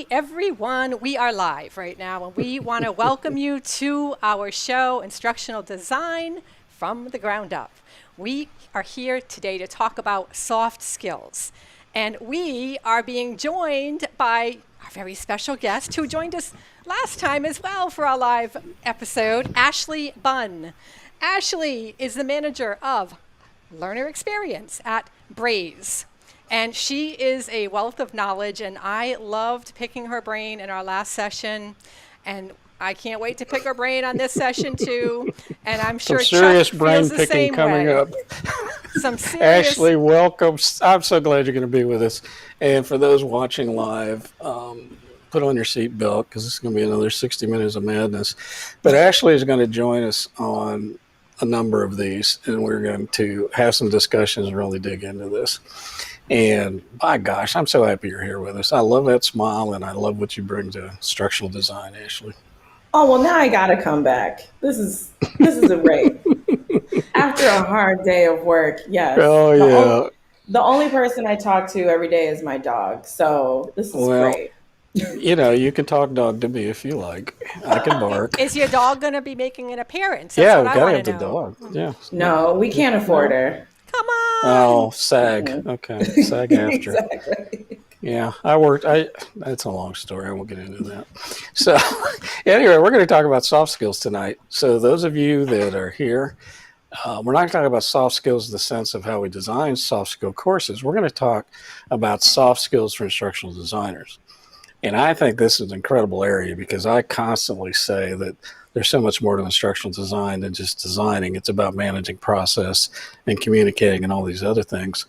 Hey everyone, we are live right now and we want to welcome you to our show, Instructional Design from the Ground Up. We are here today to talk about soft skills, and we are being joined by our very special guest who joined us last time as well for our live episode, Ashley Bunn. Ashley is the manager of Learner Experience at Braze. And she is a wealth of knowledge, and I loved picking her brain in our last session. And I can't wait to pick her brain on this session too. And I'm sure Some serious Chuck brain feels the picking same coming way. up. Some serious. Ashley, welcome. I'm so glad you're going to be with us. And for those watching live, put on your seatbelt because this is going to be another 60 minutes of madness. But Ashley is going to join us on a number of these, and we're going to have some discussions and really dig into this. And my gosh, I'm so happy you're here with us. I love that smile, and I love what you bring to instructional design, Ashley. Oh, well, now I got to come back. This is a break. After a hard day of work, yes. Oh, yeah. The only person I talk to every day is my dog, so this is great. You know, you can talk dog to me if you like. I can bark. Is your dog going to be making an appearance? That's yeah, we got to have the dog. Yeah. No, we can't afford her. Come on. Oh, SAG. Okay, SAG after. Exactly. Yeah, that's a long story. I won't get into that. So anyway, we're going to talk about soft skills tonight. So those of you that are here, we're not talking about soft skills in the sense of how we design soft skill courses. We're going to talk about soft skills for instructional designers. And I think this is an incredible area because I constantly say that there's so much more to instructional design than just designing. It's about managing process and communicating and all these other things.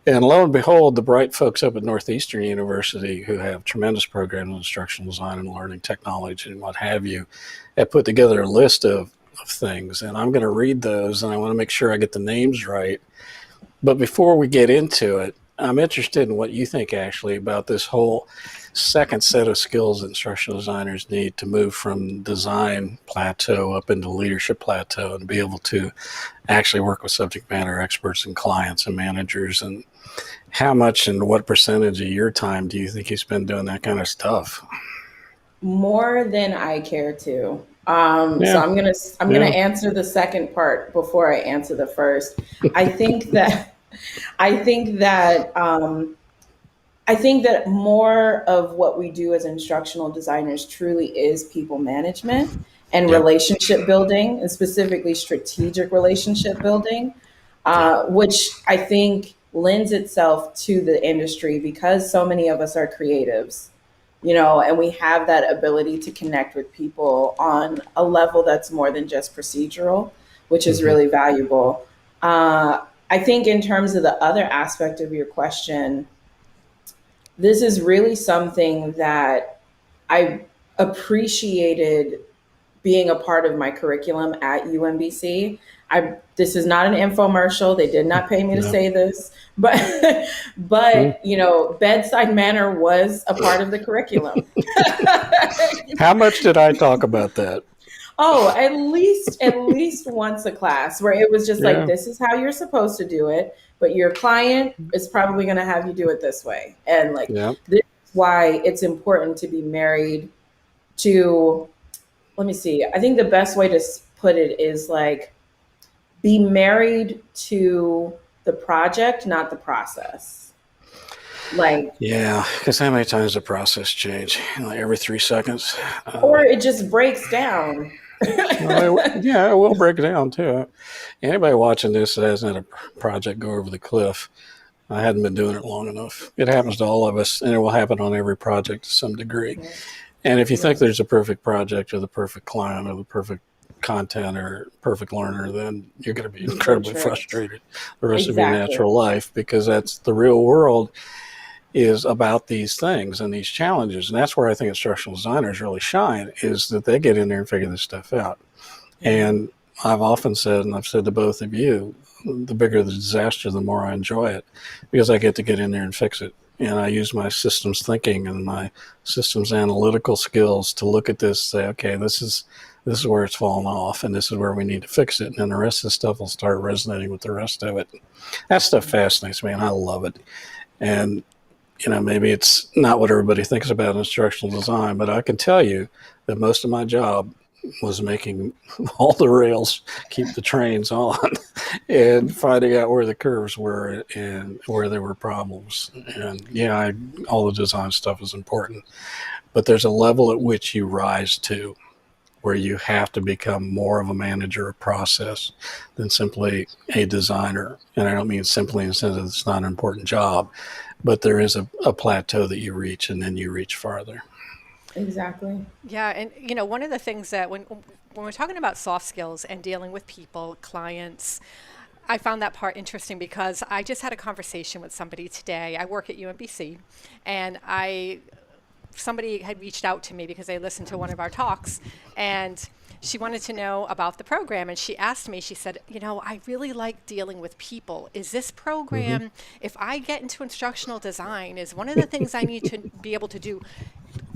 And lo and behold, the bright folks up at Northeastern University who have tremendous programs in instructional design and learning technology and what have you, have put together a list of things. And I'm going to read those, and I want to make sure I get the names right. But before we get into it, I'm interested in what you think, Ashley, about this whole second set of skills that instructional designers need to move from design plateau up into leadership plateau and be able to actually work with subject matter experts and clients and managers. And how much and what percentage of your time do you think you spend doing that kind of stuff? More than I care to. So I'm gonna answer the second part before I answer the first. I think that more of what we do as instructional designers truly is people management and relationship building, and specifically strategic relationship building, which I think lends itself to the industry because so many of us are creatives, you know, and we have that ability to connect with people on a level that's more than just procedural, which is really valuable. I think in terms of the other aspect of your question, this is really something that I appreciated being a part of my curriculum at UMBC. This is not an infomercial. They did not pay me to say this, but you know, bedside manner was a part of the curriculum. How much did I talk about that? Oh, at least once a class where it was just like, this is how you're supposed to do it, but your client is probably going to have you do it this way. And like, this is why it's important to be married to, let me see, I think the best way to put it is like, be married to the project, not the process. Like, yeah, because how many times does the process change? Like every 3 seconds? Or it just breaks down. Yeah, it will break down too. Anybody watching this that hasn't had a project go over the cliff, I hadn't been doing it long enough. It happens to all of us, and it will happen on every project to some degree. And if you think there's a perfect project or the perfect client or the perfect content or perfect learner, then you're going to be incredibly frustrated the rest of your natural life, because that's the real world is about these things and these challenges. And that's where I think instructional designers really shine, is that they get in there and figure this stuff out. And I've often said, and I've said to both of you, the bigger the disaster, the more I enjoy it, because I get to get in there and fix it. And I use my systems thinking and my systems analytical skills to look at this, say, okay, this is where it's fallen off, and this is where we need to fix it. And then the rest of the stuff will start resonating with the rest of it. That stuff fascinates me, and I love it. And maybe it's not what everybody thinks about instructional design, but I can tell you that most of my job was making all the rails keep the trains on and finding out where the curves were and where there were problems. And all the design stuff is important, but there's a level at which you rise to where you have to become more of a manager of process than simply a designer. And I don't mean simply in the sense that it's not an important job, but there is a plateau that you reach, and then you reach farther. Exactly. Yeah, and one of the things that when we're talking about soft skills and dealing with people, clients, I found that part interesting because I just had a conversation with somebody today. I work at UMBC, and somebody had reached out to me because they listened to one of our talks, and she wanted to know about the program. And she asked me, she said, I really like dealing with people. Is this program, if I get into instructional design, is one of the things I need to be able to do?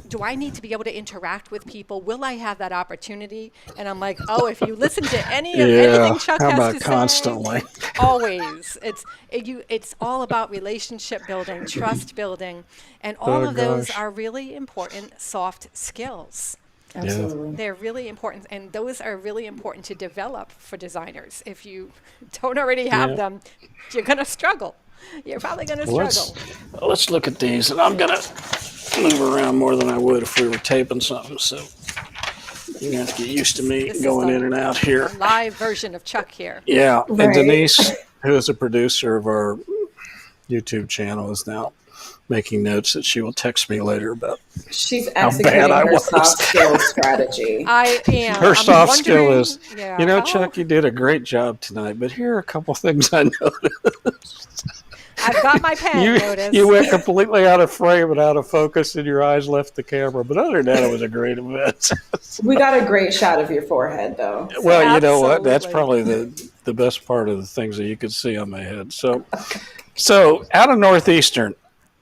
Do I need to be able to interact with people? Will I have that opportunity? And I'm like, oh, if you listen to anything Chuck how has about to constantly? say, always. It's all about relationship building, trust building, and all of those are really important soft skills. Absolutely. They're really important, and those are really important to develop for designers. If you don't already have them, you're going to struggle. You're probably going to struggle. Let's look at these, and I'm going to move around more than I would if we were taping something. So you're going to have to get used to me going in and out here. Live version of Chuck here. Yeah, Right. and Denise, who is a producer of our YouTube channel, is now making notes that she will text me later about. She's how executing bad I her was. soft skills strategy. I am. Her soft skill is, how- Chuck, you did a great job tonight, but here are a couple things I noticed. I've got my pen, notice. You went completely out of frame and out of focus, and your eyes left the camera. But other than that, it was a great event. We got a great shot of your forehead, though. Well, you know what? That's Absolutely. probably the best part of the things that you could see on my head. So out of Northeastern,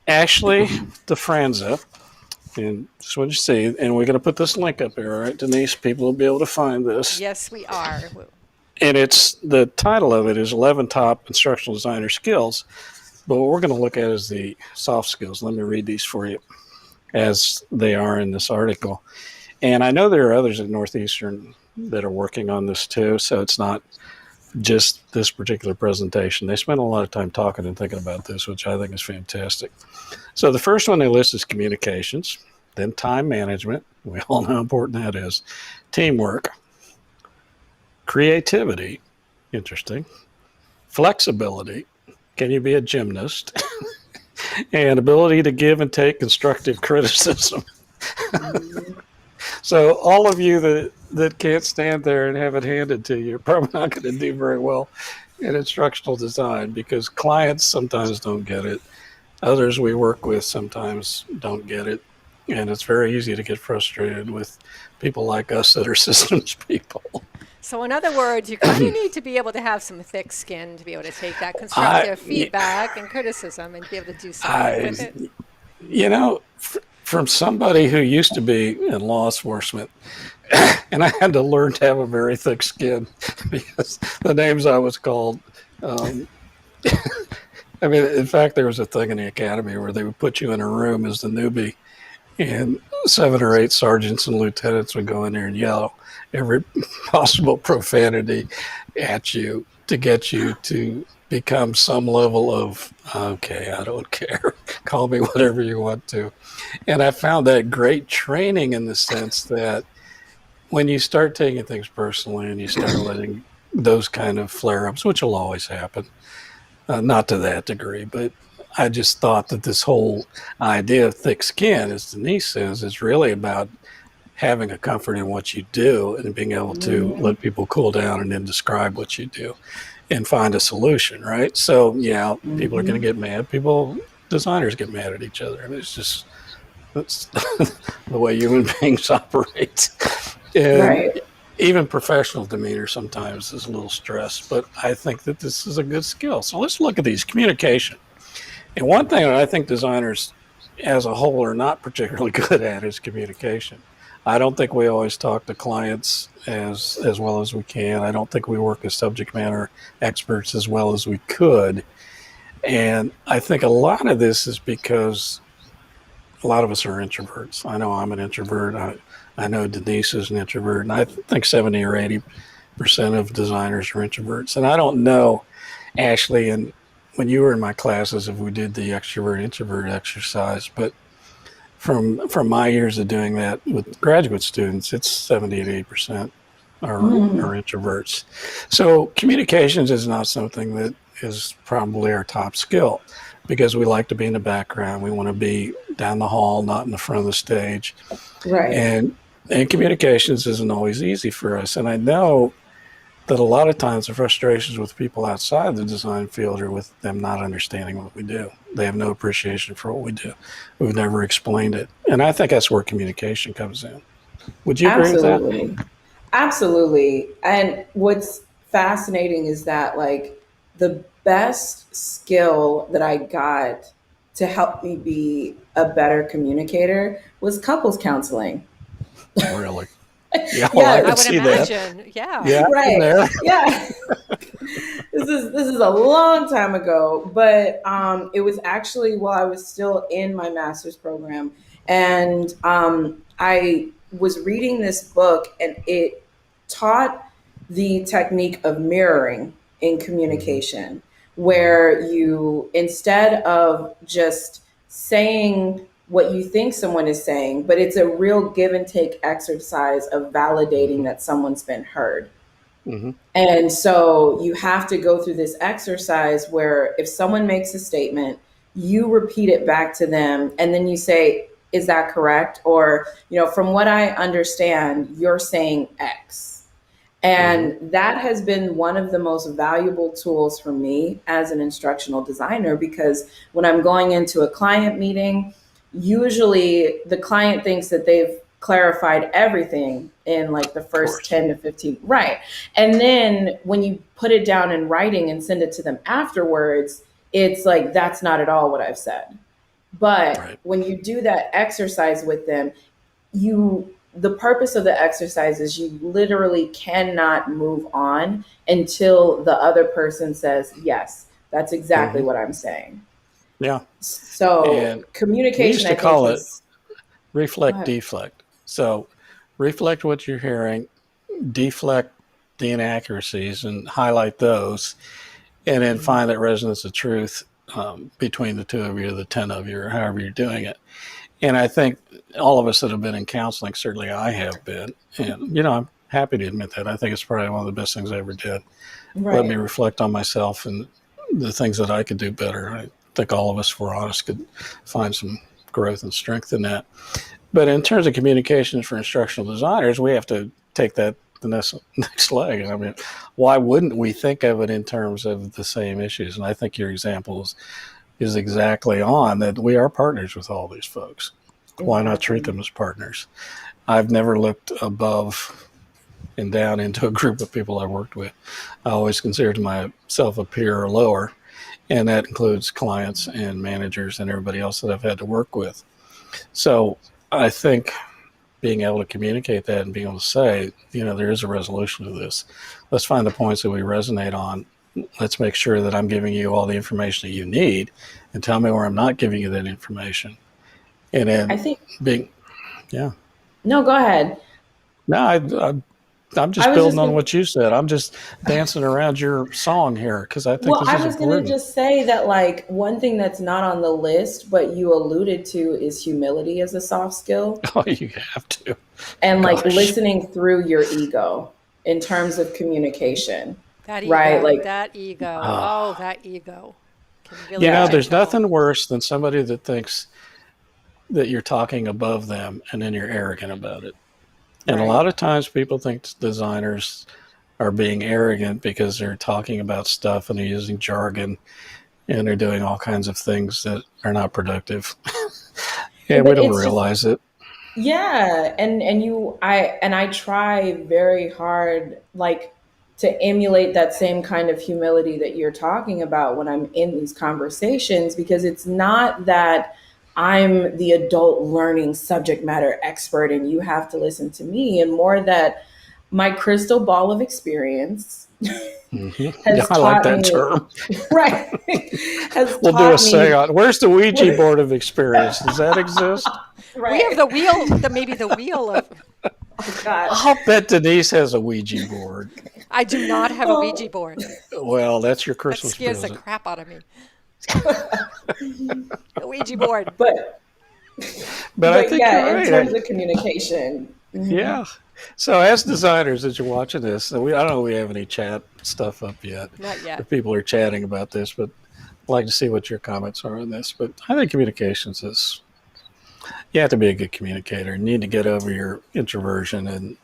Ashley DeFranza, and that's what you see. And we're going to put this link up here, all right, Denise? People will be able to find this. Yes, we are. And the title of it is 11 Top Instructional Designer Skills. But what we're going to look at is the soft skills. Let me read these for you as they are in this article. And I know there are others at Northeastern that are working on this too, so it's not just this particular presentation. They spent a lot of time talking and thinking about this, which I think is fantastic. So the first one they list is communications, then time management. We all know how important that is. Teamwork, creativity, interesting, flexibility. Can you be a gymnast? And ability to give and take constructive criticism. So all of you that can't stand there and have it handed to you are probably not going to do very well in instructional design because clients sometimes don't get it. Others we work with sometimes don't get it. And it's very easy to get frustrated with people like us that are systems people. So in other words, you kind of need to be able to have some thick skin to be able to take that constructive feedback and criticism and be able to do something with it. From somebody who used to be in law enforcement, and I had to learn to have a very thick skin because the names I was called. In fact, there was a thing in the academy where they would put you in a room as the newbie, and 7 or 8 sergeants and lieutenants would go in there and yell every possible profanity at you to get you to become some level of, okay, I don't care. Call me whatever you want to. And I found that great training in the sense that when you start taking things personally and you start letting those kind of flare-ups, which will always happen, not to that degree, but I just thought that this whole idea of thick skin, as Denise says, is really about having a comfort in what you do and being able to let people cool down and then describe what you do and find a solution, right? So, people are going to get mad. Designers get mad at each other. I mean, that's the way human beings operate. And Right. even professional demeanor sometimes is a little stressed, but I think that this is a good skill. So let's look at these. Communication. And one thing that I think designers as a whole are not particularly good at is communication. I don't think we always talk to clients as well as we can. I don't think we work as subject matter experts as well as we could. And I think a lot of this is because a lot of us are introverts. I know I'm an introvert. I know Denise is an introvert, and I think 70 or 80% of designers are introverts. And I don't know, Ashley, and when you were in my classes, if we did the extrovert introvert exercise, but from my years of doing that with graduate students, it's 70 to 80% are introverts. So communications is not something that is probably our top skill because we like to be in the background. We want to be down the hall, not in the front of the stage. Right. And communications isn't always easy for us. And I know that a lot of times the frustrations with people outside the design field are with them not understanding what we do. They have no appreciation for what we do. We've never explained it. And I think that's where communication comes in. Would you agree with that? Absolutely. Absolutely. And what's fascinating is that, like, the best skill that I got to help me be a better communicator was couples counseling. Really? Yeah, well, I Yes. I could would see that. imagine. Yeah. Yeah, in Right. there. Yeah. This is a long time ago, but it was actually while I was still in my master's program, and I was reading this book, and it taught the technique of mirroring in communication, where you, instead of just saying what you think someone is saying, but it's a real give and take exercise of validating that someone's been heard. Mm-hmm. And so you have to go through this exercise where if someone makes a statement, you repeat it back to them and then you say, is that correct? Or, from what I understand, you're saying X. And that has been one of the most valuable tools for me as an instructional designer, because when I'm going into a client meeting, usually the client thinks that they've clarified everything in like the first 10 to 15. Right. And then when you put it down in writing and send it to them afterwards, it's like, that's not at all what I've said. But when you do that exercise with them, the purpose of the exercise is you literally cannot move on until the other person says, yes, that's exactly what I'm saying. Yeah. So And communication, we used to I think, call it is reflect, deflect. So reflect what you're hearing, deflect the inaccuracies and highlight those, and then find that resonance of truth between the two of you, the 10 of you, or however you're doing it. And I think all of us that have been in counseling, certainly I have been, and, I'm happy to admit that. I think it's probably one of the best things I ever did. Let me reflect on myself and the things that I could do better. I think all of us, if we're honest, could find some growth and strength in that. But in terms of communications for instructional designers, we have to take that the next leg. I mean, why wouldn't we think of it in terms of the same issues? And I think your example is exactly on that. We are partners with all these folks. Why not treat them as partners? I've never looked above and down into a group of people I worked with. I always considered myself a peer or lower, and that includes clients and managers and everybody else that I've had to work with. So I think being able to communicate that and being able to say, there is a resolution to this. Let's find the points that we resonate on. Let's make sure that I'm giving you all the information that you need, and tell me where I'm not giving you that information. And then I think No, go ahead. No, I'm just building on what you said. I'm just dancing around your song here because I think this is I was going to important. just say that, like, one thing that's not on the list, but you alluded to, is humility as a soft skill. Oh, you have to. And like listening through your ego in terms of communication. That ego, right? Like that ego. That ego. Can really there's nothing worse than somebody that thinks that you're talking above them and then you're arrogant about it. And a lot of times people think designers are being arrogant because they're talking about stuff and they're using jargon and they're doing all kinds of things that are not productive. And we don't realize it. Yeah. And I try very hard, like, to emulate that same kind of humility that you're talking about when I'm in these conversations, because it's not that I'm the adult learning subject matter expert and you have to listen to me, and more that My crystal ball of experience Yeah, has I like taught that me, term. right, has We'll do a taught me, seance. Where's the Ouija board of experience? Does that exist? We have right. the wheel, maybe the wheel of. Oh God. I'll bet Denise has a Ouija board. I do not have a Ouija Oh, board. Well, that's your That Christmas scares the present. crap out of me. A Ouija board. but But I but think you're yeah, in right. terms of communication, Yeah. So as designers, as you're watching this, I don't know if we have any chat stuff up yet. Not yet. If people are chatting about this, but I'd like to see what your comments are on this. But I think communications is, you have to be a good communicator. You need to get over your introversion and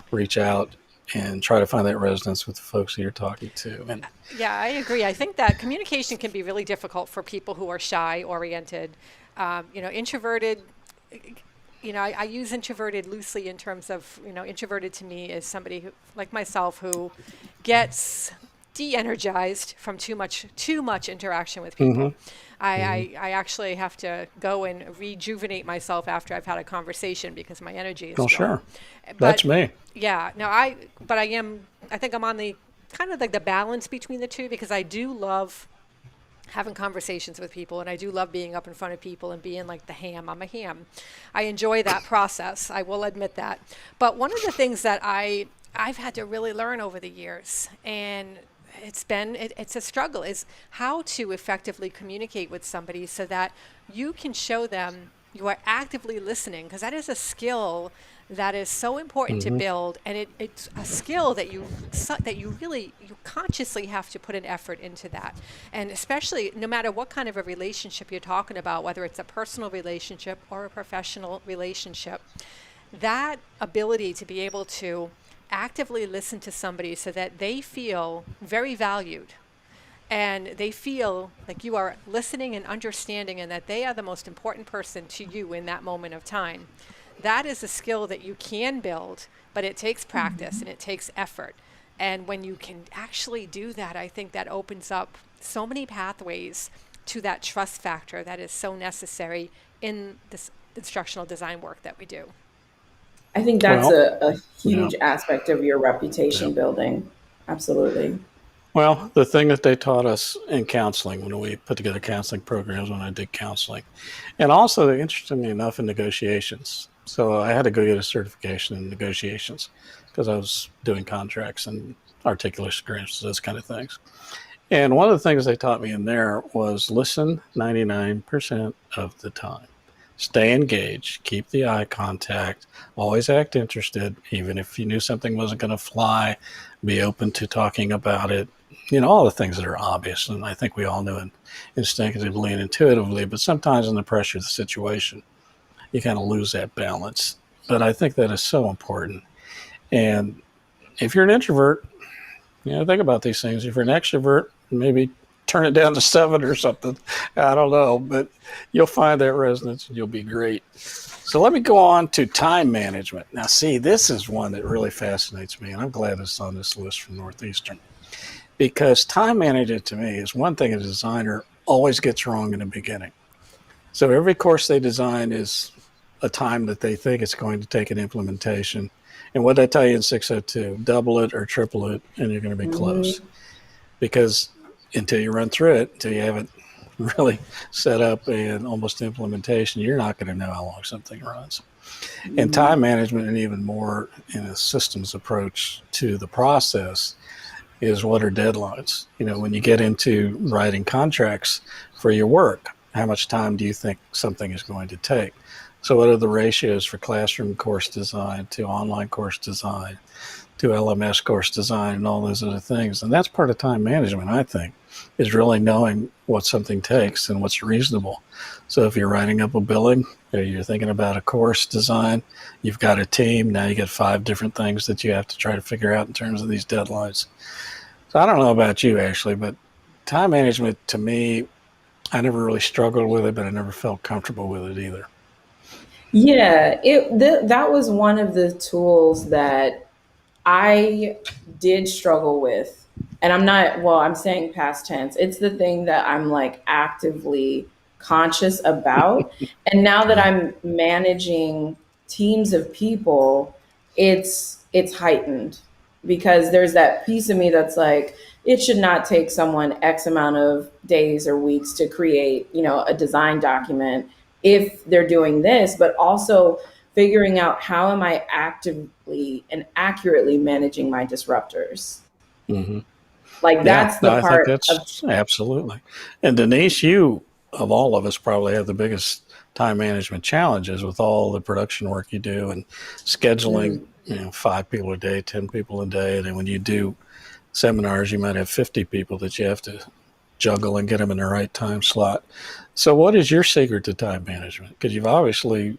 reach out and try to find that resonance with the folks that you're talking to. And Yeah, I agree. I think that communication can be really difficult for people who are shy oriented. Introverted, I use introverted loosely in terms of, introverted to me is somebody who, like myself, who gets de-energized from too much interaction with people. I actually have to go and rejuvenate myself after I've had a conversation because my energy is well, gone. sure, But that's me. yeah, no, but I think I'm on the kind of like the balance between the two because I do love having conversations with people and I do love being up in front of people and being like the ham. I'm a ham. I enjoy that process. I will admit that. But one of the things that I've had to really learn over the years, and it's a struggle, is how to effectively communicate with somebody so that you can show them you are actively listening, because that is a skill that is so important to build, and it's a skill that you consciously have to put an effort into that. And especially no matter what kind of a relationship you're talking about, whether it's a personal relationship or a professional relationship, that ability to be able to actively listen to somebody so that they feel very valued and they feel like you are listening and understanding and that they are the most important person to you in that moment of time. That is a skill that you can build, but it takes practice and it takes effort. And when you can actually do that, I think that opens up so many pathways to that trust factor that is so necessary in this instructional design work that we do. I think that's Well, a yeah, huge aspect of your yeah. reputation building. Absolutely. Well, the thing that they taught us in counseling when we put together counseling programs, when I did counseling, and also interestingly enough in negotiations. So I had to go get a certification in negotiations because I was doing contracts and articulate agreements, those kind of things. And one of the things they taught me in there was listen 99% of the time. Stay engaged, keep the eye contact, always act interested, even if you knew something wasn't going to fly, be open to talking about it. All the things that are obvious. And I think we all know it instinctively and intuitively, but sometimes in the pressure of the situation, you kind of lose that balance. But I think that is so important. And if you're an introvert, think about these things. If you're an extrovert, maybe turn it down to 7 or something. I don't know, but you'll find that resonance and you'll be great. So let me go on to time management. Now, see, this is one that really fascinates me, and I'm glad it's on this list from Northeastern, because time management to me is one thing a designer always gets wrong in the beginning. So every course they design is a time that they think it's going to take an implementation. And what I tell you in 602, double it or triple it, and you're going to be close. Because until you run through it, until you have it really set up and almost implementation, you're not going to know how long something runs. And time management, and even more in a systems approach to the process, is what are deadlines. When you get into writing contracts for your work, how much time do you think something is going to take? So what are the ratios for classroom course design to online course design to LMS course design and all those other things? And that's part of time management, I think, is really knowing what something takes and what's reasonable. So if you're writing up a billing or you're thinking about a course design, you've got a team, now you get 5 different things that you have to try to figure out in terms of these deadlines. So I don't know about you, Ashley, but time management to me, I never really struggled with it, but I never felt comfortable with it either. Yeah, that was one of the tools that I did struggle with. And I'm saying past tense. It's the thing that I'm like actively conscious about. And now that Yeah. I'm managing teams of people, it's heightened, because there's that piece of me that's like, it should not take someone X amount of days or weeks to create, a design document if they're doing this, but also figuring out how am I actively and accurately managing my disruptors. Hmm. Like Yeah, that's no, the I think part of, that's absolutely. And Denise, you of all of us probably have the biggest time management challenges with all the production work you do and scheduling, 5 people a day, 10 people a day. And then when you do seminars, you might have 50 people that you have to juggle and get them in the right time slot. So what is your secret to time management? Because you've obviously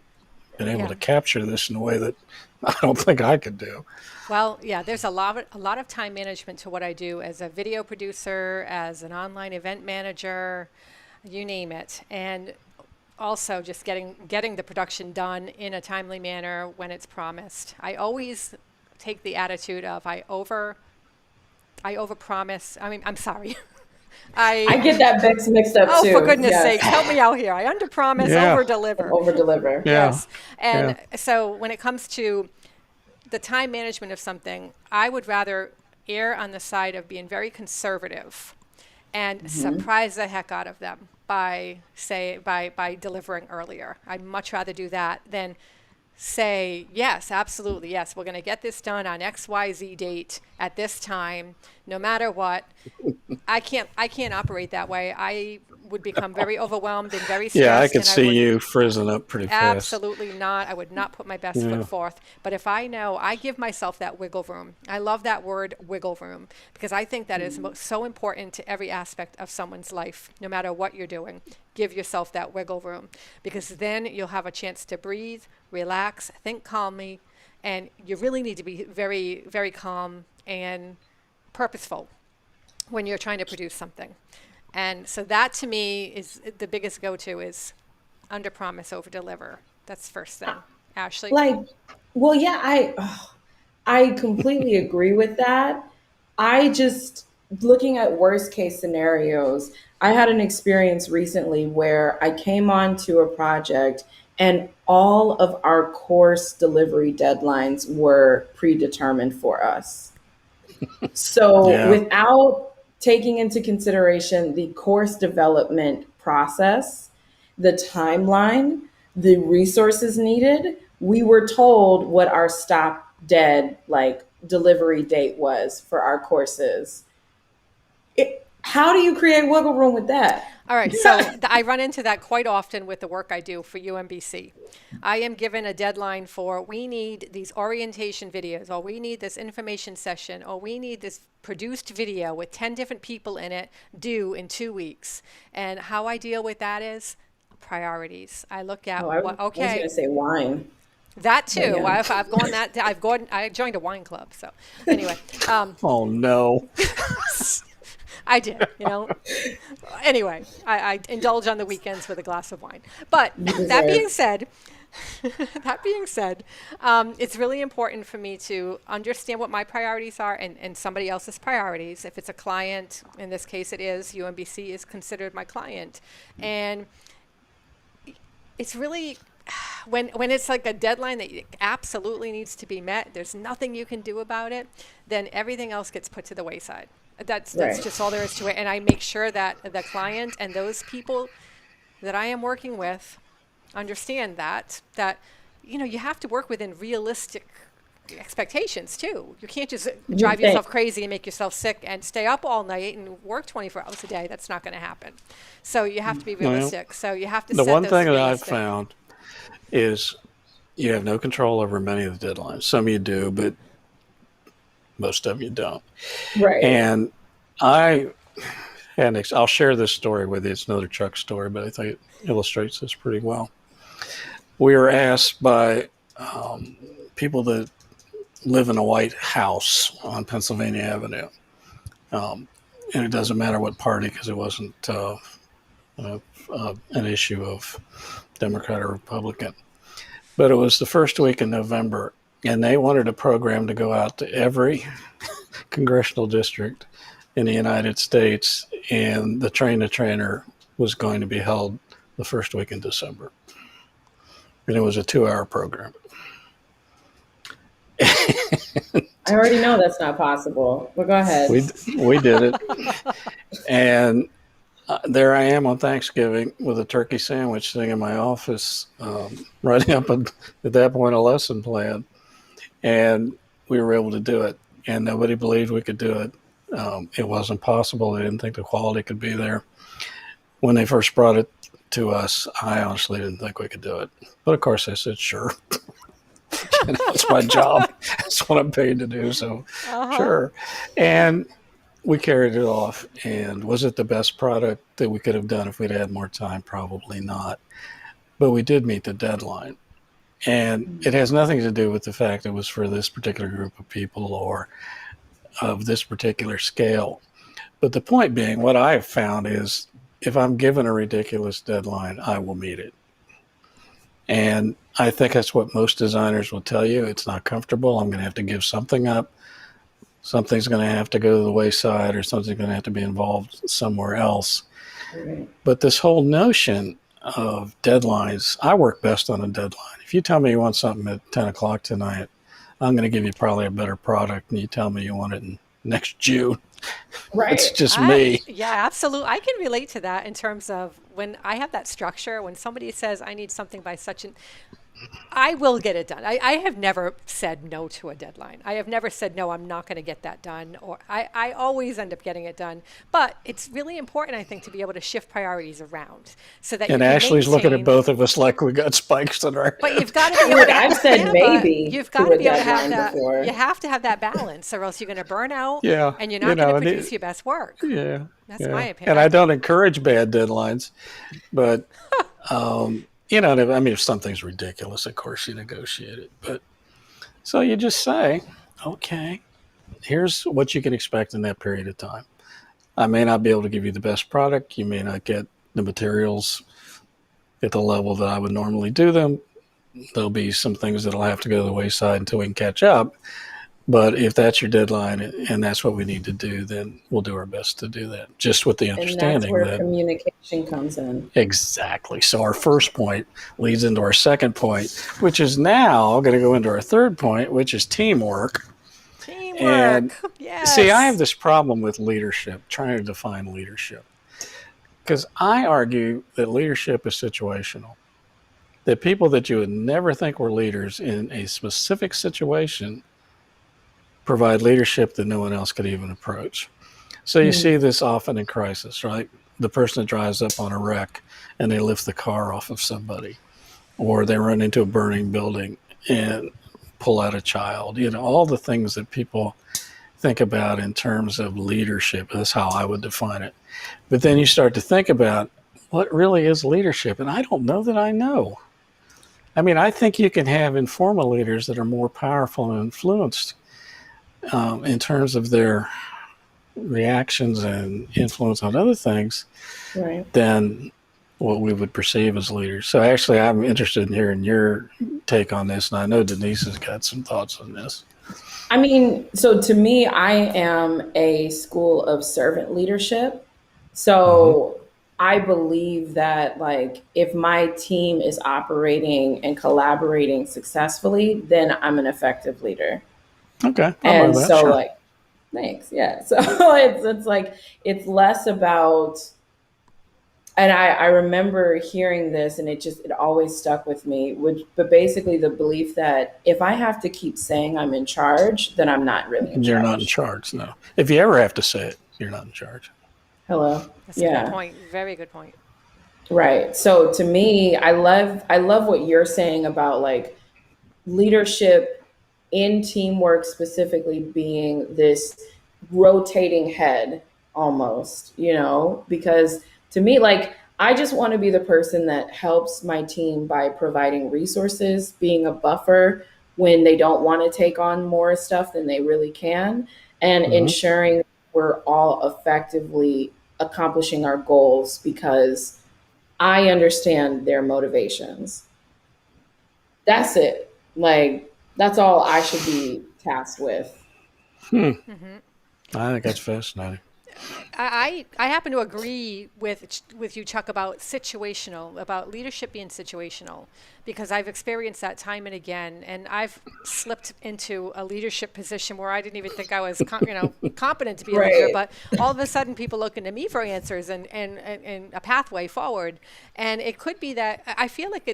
been able Yeah. to capture this in a way that I don't think I could do. Well, yeah, there's a lot of time management to what I do as a video producer, as an online event manager, you name it. And also just getting the production done in a timely manner when it's promised. I always take the attitude of I overpromise. I mean, I'm sorry. I I get that mixed up Oh, for too. goodness Yes. sakes, help me out here. I underpromise, Yeah, And overdeliver. over deliver. yeah, Yes. And yeah. so when it comes to the time management of something, I would rather err on the side of being very conservative and surprise the heck out of them by delivering earlier. I'd much rather do that than say, yes, absolutely, yes, we're going to get this done on XYZ date at this time, no matter what. I can't operate that way. I would become very overwhelmed and very Yeah, I stressed, could and I see would you frizzing up pretty fast. absolutely not. I would not put my best foot Yeah. forth. But if I know, I give myself that wiggle room. I love that word, wiggle room, because I think that is so important to every aspect of someone's life, no matter what you're doing. Give yourself that wiggle room, because then you'll have a chance to breathe, relax, think calmly, and you really need to be very, very calm and purposeful when you're trying to produce something. And so that to me is the biggest go-to is under promise, over deliver. That's first thing. Ashley? Like, well, yeah, I completely agree with that. I just, looking at worst case scenarios, I had an experience recently where I came on to a project and all of our course delivery deadlines were predetermined for us. So, Yeah. without taking into consideration the course development process, the timeline, the resources needed, we were told what our stop dead like delivery date was for our courses. How do you create wiggle room with that? All right, so I run into that quite often with the work I do for UMBC. I am given a deadline for we need these orientation videos, or we need this information session, or we need this produced video with 10 different people in it due in 2 weeks. And how I deal with that is priorities. I look at Oh, I what, was going okay, to say wine, that but too. yeah. I've gone that, I joined a wine club. So anyway, Oh no. I did. Anyway, I indulge on the weekends with a glass of wine. But You that deserve. being said, it's really important for me to understand what my priorities are and somebody else's priorities. If it's a client, in this case it is, UMBC is considered my client. And it's really, when it's like a deadline that absolutely needs to be met, there's nothing you can do about it, then everything else gets put to the wayside. That's Right. just all there is to it. And I make sure that the client and those people that I am working with understand that you have to work within realistic expectations too. You can't just drive think. yourself crazy and make yourself sick and stay up all night and work 24 hours a day. That's not going to happen. So you have to be Well, realistic. So you have to the set one those thing that I've realistic. found is you have no control over many of the deadlines. Some you do, but most of them you don't. Right. And I I'll share this story with you. It's another Chuck story, but I think it illustrates this pretty well. We were asked by people that live in a white house on Pennsylvania Avenue. And it doesn't matter what party, because it wasn't an issue of Democrat or Republican. But it was the first week in November, and they wanted a program to go out to every congressional district in the United States, and the train-the-trainer was going to be held the first week in December. And it was a 2-hour program. I already know that's not possible, but go ahead. We did it. And there I am on Thanksgiving with a turkey sandwich sitting in my office, writing up at that point a lesson plan. And we were able to do it. And nobody believed we could do it. It wasn't possible. They didn't think the quality could be there. When they first brought it to us, I honestly didn't think we could do it. But of course, I said, sure. It's my job. That's what I'm paid to do. So, sure. And we carried it off. And was it the best product that we could have done if we'd had more time? Probably not. But we did meet the deadline. And it has nothing to do with the fact it was for this particular group of people or of this particular scale. But the point being, what I have found is if I'm given a ridiculous deadline, I will meet it. And I think that's what most designers will tell you. It's not comfortable. I'm going to have to give something up. Something's going to have to go to the wayside, or something's going to have to be involved somewhere else. Right. But this whole notion of deadlines, I work best on a deadline. If you tell me you want something at 10 o'clock tonight, I'm going to give you probably a better product than you tell me you want it in next June. Right. It's just me. Yeah, absolutely. I can relate to that in terms of when I have that structure, when somebody says I need something by such an, I will get it done. I have never said no to a deadline. I have never said, no, I'm not going to get that done. Or I always end up getting it done. But it's really important, I think, to be able to shift priorities around so that And you can Ashley's looking at maintain- both of us like we got spikes in our head. But you've got to be able to. I've said but maybe You've to got a to be able to have deadline that. before. You have to have that balance, or else you're going to burn out. Yeah, And you're you not going know, to produce your best work. Yeah. That's yeah. my opinion. And I don't encourage bad deadlines, but, you know, I mean, if something's ridiculous, of course you negotiate it. But so you just say, okay, here's what you can expect in that period of time. I may not be able to give you the best product. You may not get the materials at the level that I would normally do them. There'll be some things that'll have to go to the wayside until we can catch up. But if that's your deadline and that's what we need to do, then we'll do our best to do that. Just with the And that's understanding where that communication comes in. exactly. So our first point leads into our second point, which is now going to go into our third point, which is teamwork. Teamwork. And yes. see, I have this problem with leadership, trying to define leadership. Because I argue that leadership is situational. That people that you would never think were leaders in a specific situation provide leadership that no one else could even approach. So you see this often in crisis, right? The person that drives up on a wreck and they lift the car off of somebody, or they run into a burning building and pull out a child. You know, all the things that people think about in terms of leadership. That's how I would define it. But then you start to think about what really is leadership. And I don't know that I know. I mean, I think you can have informal leaders that are more powerful and influenced in terms of their reactions and influence on other things Right. than what we would perceive as leaders. So actually, I'm interested in hearing your take on this. And I know Denise has got some thoughts on this. I mean, so to me, I am a school of servant leadership. So I believe that, like, if my team is operating and collaborating successfully, then I'm an effective leader. Okay. I'll buy And that, so, sure. like, thanks. Yeah. So it's like, it's less about, and I remember hearing this and it always stuck with me, but basically the belief that if I have to keep saying I'm in charge, then I'm not really in You're charge. not in charge, no. If you ever have to say it, you're not in charge. Hello. That's a good point. Very good point. Right. So to me, I love what you're saying about, like, leadership in teamwork specifically being this rotating head almost, because to me, like, I just want to be the person that helps my team by providing resources, being a buffer when they don't want to take on more stuff than they really can, and ensuring we're all effectively accomplishing our goals because I understand their motivations. That's it. Like, that's all I should be tasked with. I think that's fascinating. I happen to agree with you, Chuck, about situational, about leadership being situational, because I've experienced that time and again, and I've slipped into a leadership position where I didn't even think I was, competent to be a leader, Right. but all of a sudden people looking to me for answers and a pathway forward, and it could be that I feel like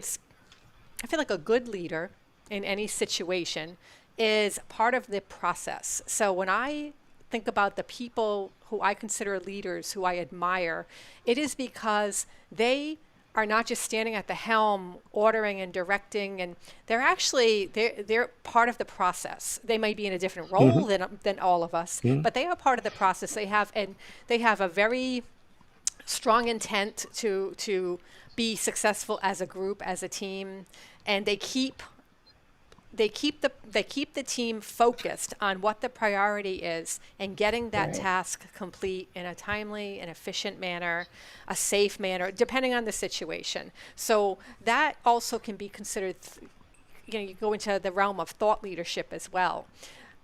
a good leader in any situation is part of the process. So when I think about the people who I consider leaders, who I admire, it is because they are not just standing at the helm ordering and directing, and they're part of the process. They may be in a different role than all of us, but they are part of the process. They have a very strong intent to be successful as a group, as a team, and they keep the team focused on what the priority is and getting that Right. task complete in a timely and efficient manner, a safe manner, depending on the situation. So that also can be considered, you go into the realm of thought leadership as well,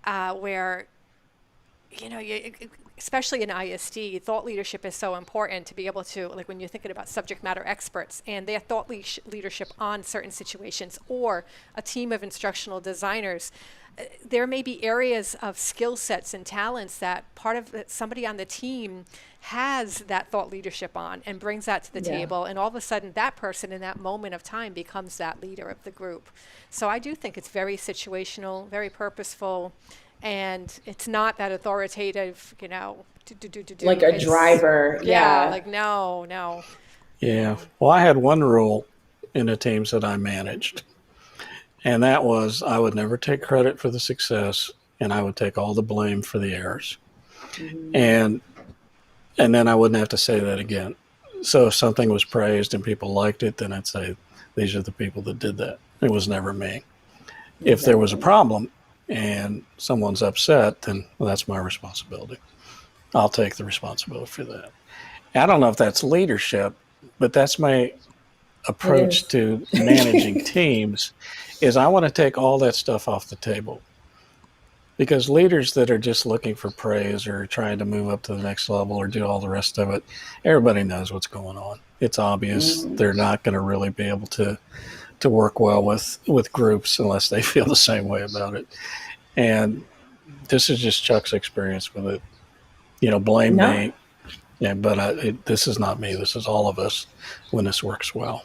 where especially in ISD, thought leadership is so important to be able to, like when you're thinking about subject matter experts and their thought leadership on certain situations, or a team of instructional designers, there may be areas of skill sets and talents that somebody on the team has that thought leadership on and brings that to the Yeah. table, and all of a sudden that person in that moment of time becomes that leader of the group. So I do think it's very situational, very purposeful, and it's not that authoritative, do. Like a It's, driver. yeah, Yeah. like no, no. Yeah. Well, I had one rule in the teams that I managed, and that was I would never take credit for the success, and I would take all the blame for the errors. Mhm. And and then I wouldn't have to say that again. So if something was praised and people liked it, then I'd say these are the people that did that. It was never me. If there was a Exactly. problem and someone's upset, then well, that's my responsibility. I'll take the responsibility for that. I don't know if that's leadership, but that's my It approach is. to managing teams is I want to take all that stuff off the table, because leaders that are just looking for praise or trying to move up to the next level or do all the rest of it, everybody knows what's going on. It's obvious Mhm. they're not going to really be able to work well with groups unless they feel the same way about it. And this is just Chuck's experience with it. Blame No. me. Yeah, but this is not me. This is all of us when this works well.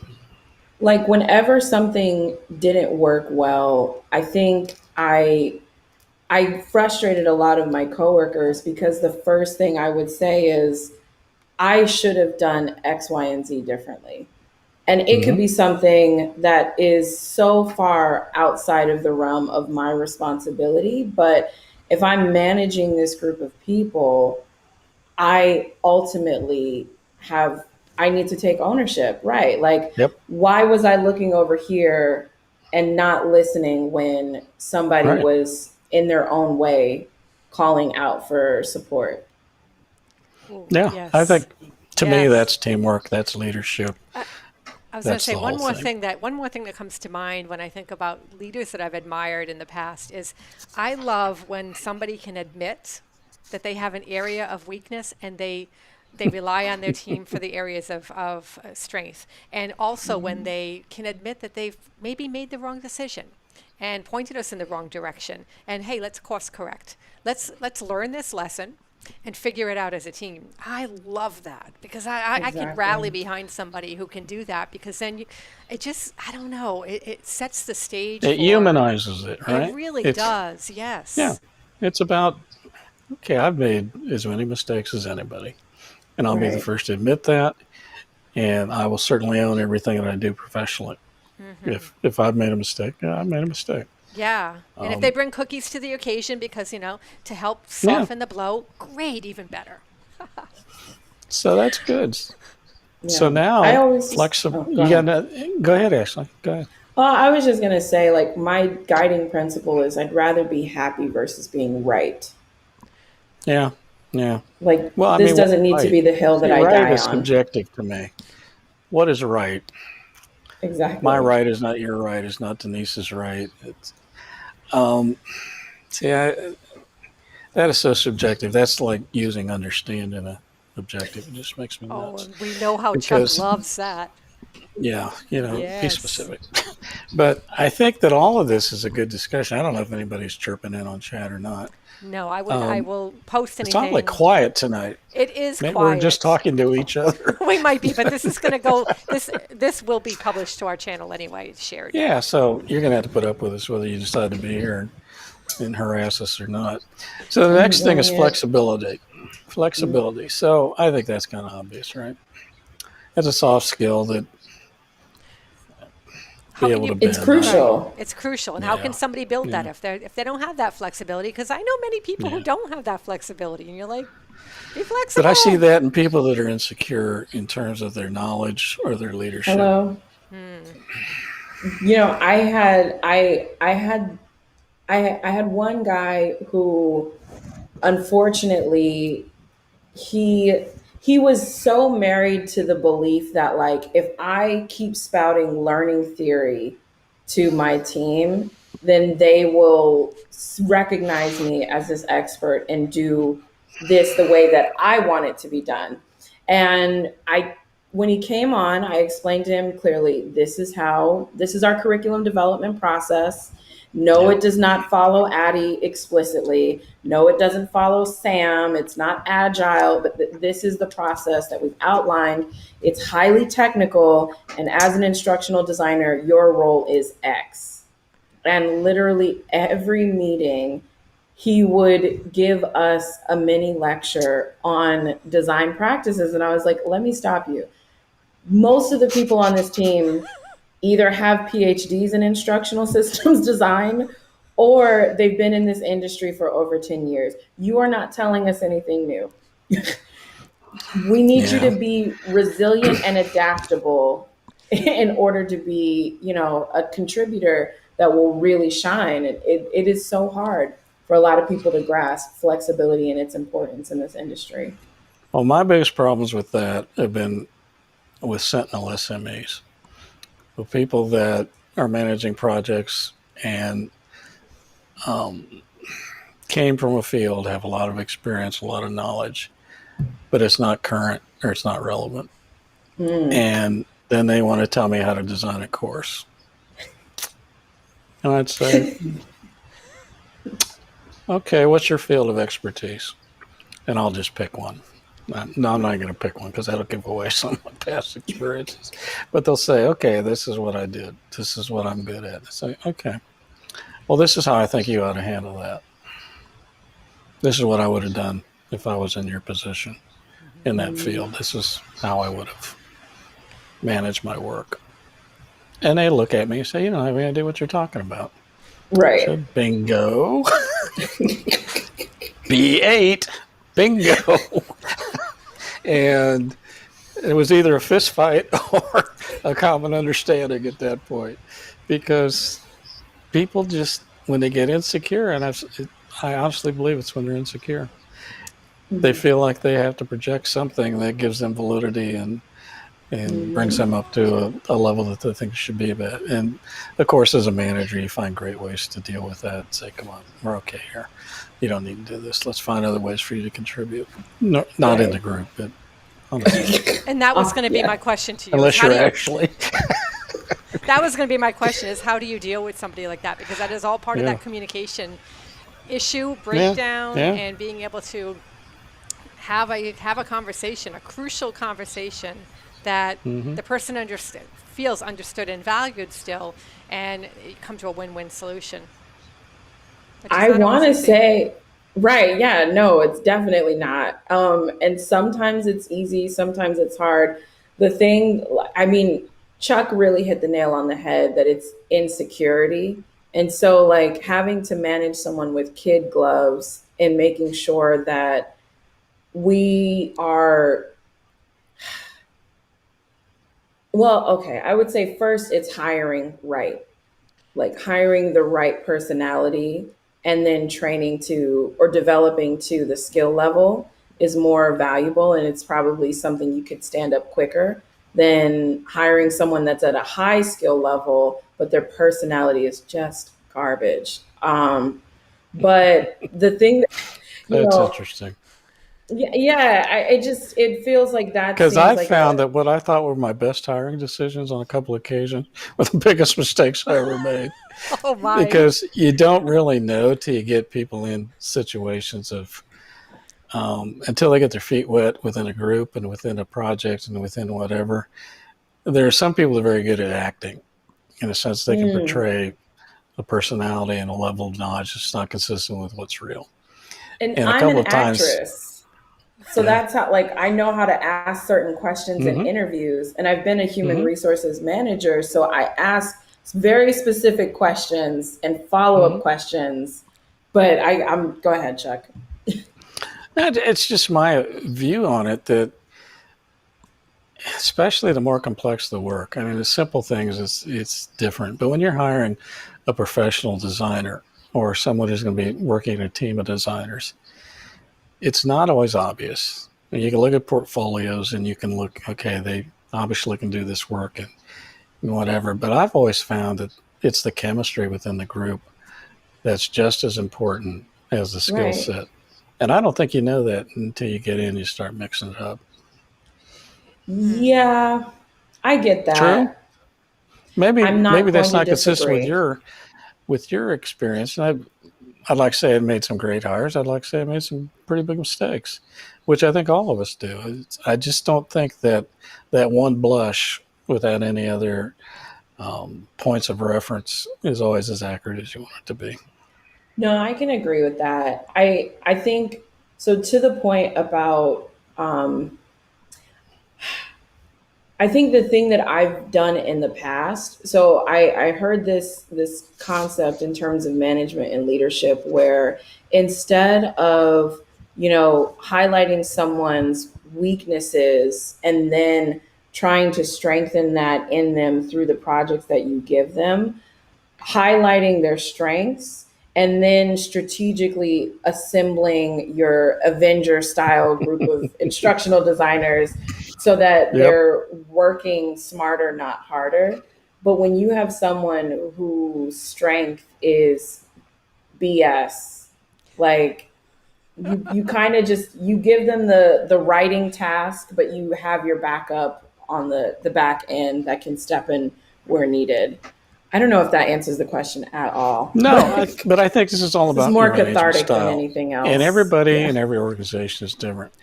Like whenever something didn't work well, I think I frustrated a lot of my coworkers because the first thing I would say is I should have done X, Y, and Z differently. And it could Mm-hmm. be something that is so far outside of the realm of my responsibility. But if I'm managing this group of people, I ultimately have, I need to take ownership, right? Like, Yep. why was I looking over here and not listening when somebody Right. was in their own way calling out for support? Ooh, Yeah. I yes, think to me yes. that's teamwork. That's leadership. I was going to That's say the whole thing. one more thing that comes to mind when I think about leaders that I've admired in the past is I love when somebody can admit that they have an area of weakness, and they rely on their team for the areas of strength, and also when they can admit that they've maybe made the wrong decision and pointed us in the wrong direction, and hey, let's course correct. Let's learn this lesson and figure it out as a team. I love that because I can rally Exactly. behind somebody who can do that, because then it just, I don't know, it sets the stage It for, humanizes it, it right? really It's does, yeah. yes. It's about okay. I've made as many mistakes as anybody, and I'll be the Right. first to admit that. And I will certainly own everything that I do professionally. If I've made a mistake, yeah, I've made a mistake. Yeah. And if they Um, bring cookies to the occasion because, to help yeah. soften the blow, great, even better. So that's good. So Yeah. I now, always, flexible. oh, go You got ahead. to go ahead, Ashley. Go ahead. Well, I was just going to say, like, my guiding principle is I'd rather be happy versus being right. Yeah. Yeah. Like, Well, I this mean, what's doesn't need to right? be the hill that See, I right die is on. subjective to me. What is right? My Exactly. right is not your right. Is not Denise's right. Um, see, That is so subjective. That's like using understand in a objective. It just makes me Oh, nuts. and we know how Chuck Because, loves that. yeah, be Yes. specific. But I think that all of this is a good discussion. I don't know if anybody's chirping in on chat or not. No, I will post It's awfully anything. quiet tonight. It is Maybe we're just quiet. talking to each other. We might be, but this is going to go. This will be published to our channel anyway. It's shared. Yeah, so you're going to have to put up with us whether you decide to be here and harass us or not. So the I'm next thing is enjoying it. flexibility. Flexibility. So I think that's kind of obvious, right? That's a soft skill that How be can able to you? bend. It's crucial. It's crucial, and how can Yeah. somebody build that Yeah. if they don't have that flexibility? Because I know many people who Yeah. don't have that flexibility, and you're like, be flexible. But I see that in people that are insecure in terms of their knowledge or their leadership. Hello. I had one guy who, unfortunately, he was so married to the belief that, like, if I keep spouting learning theory to my team, then they will recognize me as this expert and do this the way that I want it to be done. And when he came on, I explained to him clearly, this is our curriculum development process. No, Yeah. it does not follow Addie explicitly. No, it doesn't follow Sam. It's not agile, but this is the process that we've outlined. It's highly technical. And as an instructional designer, your role is X. And literally every meeting, he would give us a mini lecture on design practices. And I was like, let me stop you. Most of the people on this team either have PhDs in instructional systems design or they've been in this industry for over 10 years. You are not telling us anything new. We need you Yeah. to be resilient and adaptable in order to be, a contributor that will really shine. It is so hard for a lot of people to grasp flexibility and its importance in this industry. Well, my biggest problems with that have been with Sentinel SMEs, with people that are managing projects and came from a field, have a lot of experience, a lot of knowledge, but it's not current or it's not relevant. And then they want to tell me how to design a course. And I'd say, okay, what's your field of expertise? And I'll just pick one. No, I'm not going to pick one because that'll give away some of my past experiences. But they'll say, okay, this is what I did. This is what I'm good at. I say, okay, well, this is how I think you ought to handle that. This is what I would have done if I was in your position in that field. This is how I would have managed my work. And they look at me and say, you don't have any idea what you're talking about. Right. So, bingo. B8. Bingo. And it was either a fist fight or a common understanding at that point, because people just, when they get insecure, and I honestly believe it's when they're insecure, they feel like they have to project something that gives them validity and brings them up to a level that they think it should be about. And of course, as a manager, you find great ways to deal with that and say, come on, we're okay here. You don't need to do this. Let's find other ways for you to contribute. No, not in the group, but honestly. And that was going to be yeah. my question to you. Unless How you're do you- actually. That was going to be my question: is how do you deal with somebody like that? Because that is all part of Yeah. that communication issue, breakdown, yeah. and being able to have a conversation, a crucial conversation that the person feels understood and valued still, and you come to a win-win solution. Which is I not want to always easy. say, right, yeah, no, it's definitely not. And sometimes it's easy, sometimes it's hard. The thing, I mean, Chuck really hit the nail on the head that it's insecurity. And so, like, having to manage someone with kid gloves and making sure that we are, well, okay, I would say first it's hiring right, like hiring the right personality and then training to or developing to the skill level is more valuable. And it's probably something you could stand up quicker than hiring someone that's at a high skill level, but their personality is just garbage. But the thing, you That's know, interesting. it feels like that Because seems I like found that what I thought were my best hiring decisions on a couple of occasions were the biggest mistakes I ever made. Oh my. Because you don't really know till you get people in situations of until they get their feet wet within a group and within a project and within whatever. There are some people that are very good at acting in a sense they can mm. portray a personality and a level of knowledge that's not consistent with what's real. And And a I'm couple an of times, actress. So yeah. that's how, like, I know how to ask certain questions in Mm-hmm. interviews. And I've been a human Mm-hmm. resources manager. So I ask very specific questions and follow Mm-hmm. up questions. But go ahead, Chuck. And it's just my view on it that, especially the more complex the work, I mean, the simple things, it's different. But when you're hiring a professional designer or someone who's going to be working in a team of designers, it's not always obvious. You can look at portfolios and you can look, okay, they obviously can do this work and whatever. But I've always found that it's the chemistry within the group that's just as important as the skill Right. set. And I don't think you know that until you get in and you start mixing it up. Yeah, I get True. that. I'm Maybe not going that's to not consistent disagree. with your experience. And I'd like to say I made some great hires. I'd like to say I made some pretty big mistakes, which I think all of us do. I just don't think that that one blush without any other points of reference is always as accurate as you want it to be. No, I can agree with that. I think so. To the point about, I think the thing that I've done in the past. So I heard this concept in terms of management and leadership, where instead of highlighting someone's weaknesses and then trying to strengthen that in them through the projects that you give them, highlighting their strengths and then strategically assembling your Avenger style group of instructional designers so that Yep. they're working smarter, not harder. But when you have someone whose strength is BS, like you kind of just you give them the writing task, but you have your backup on the back end that can step in where needed. I don't know if that answers the question at all, No, but but I think this is all this is about more your management cathartic than style. anything And else. everybody Yeah. and every organization is different.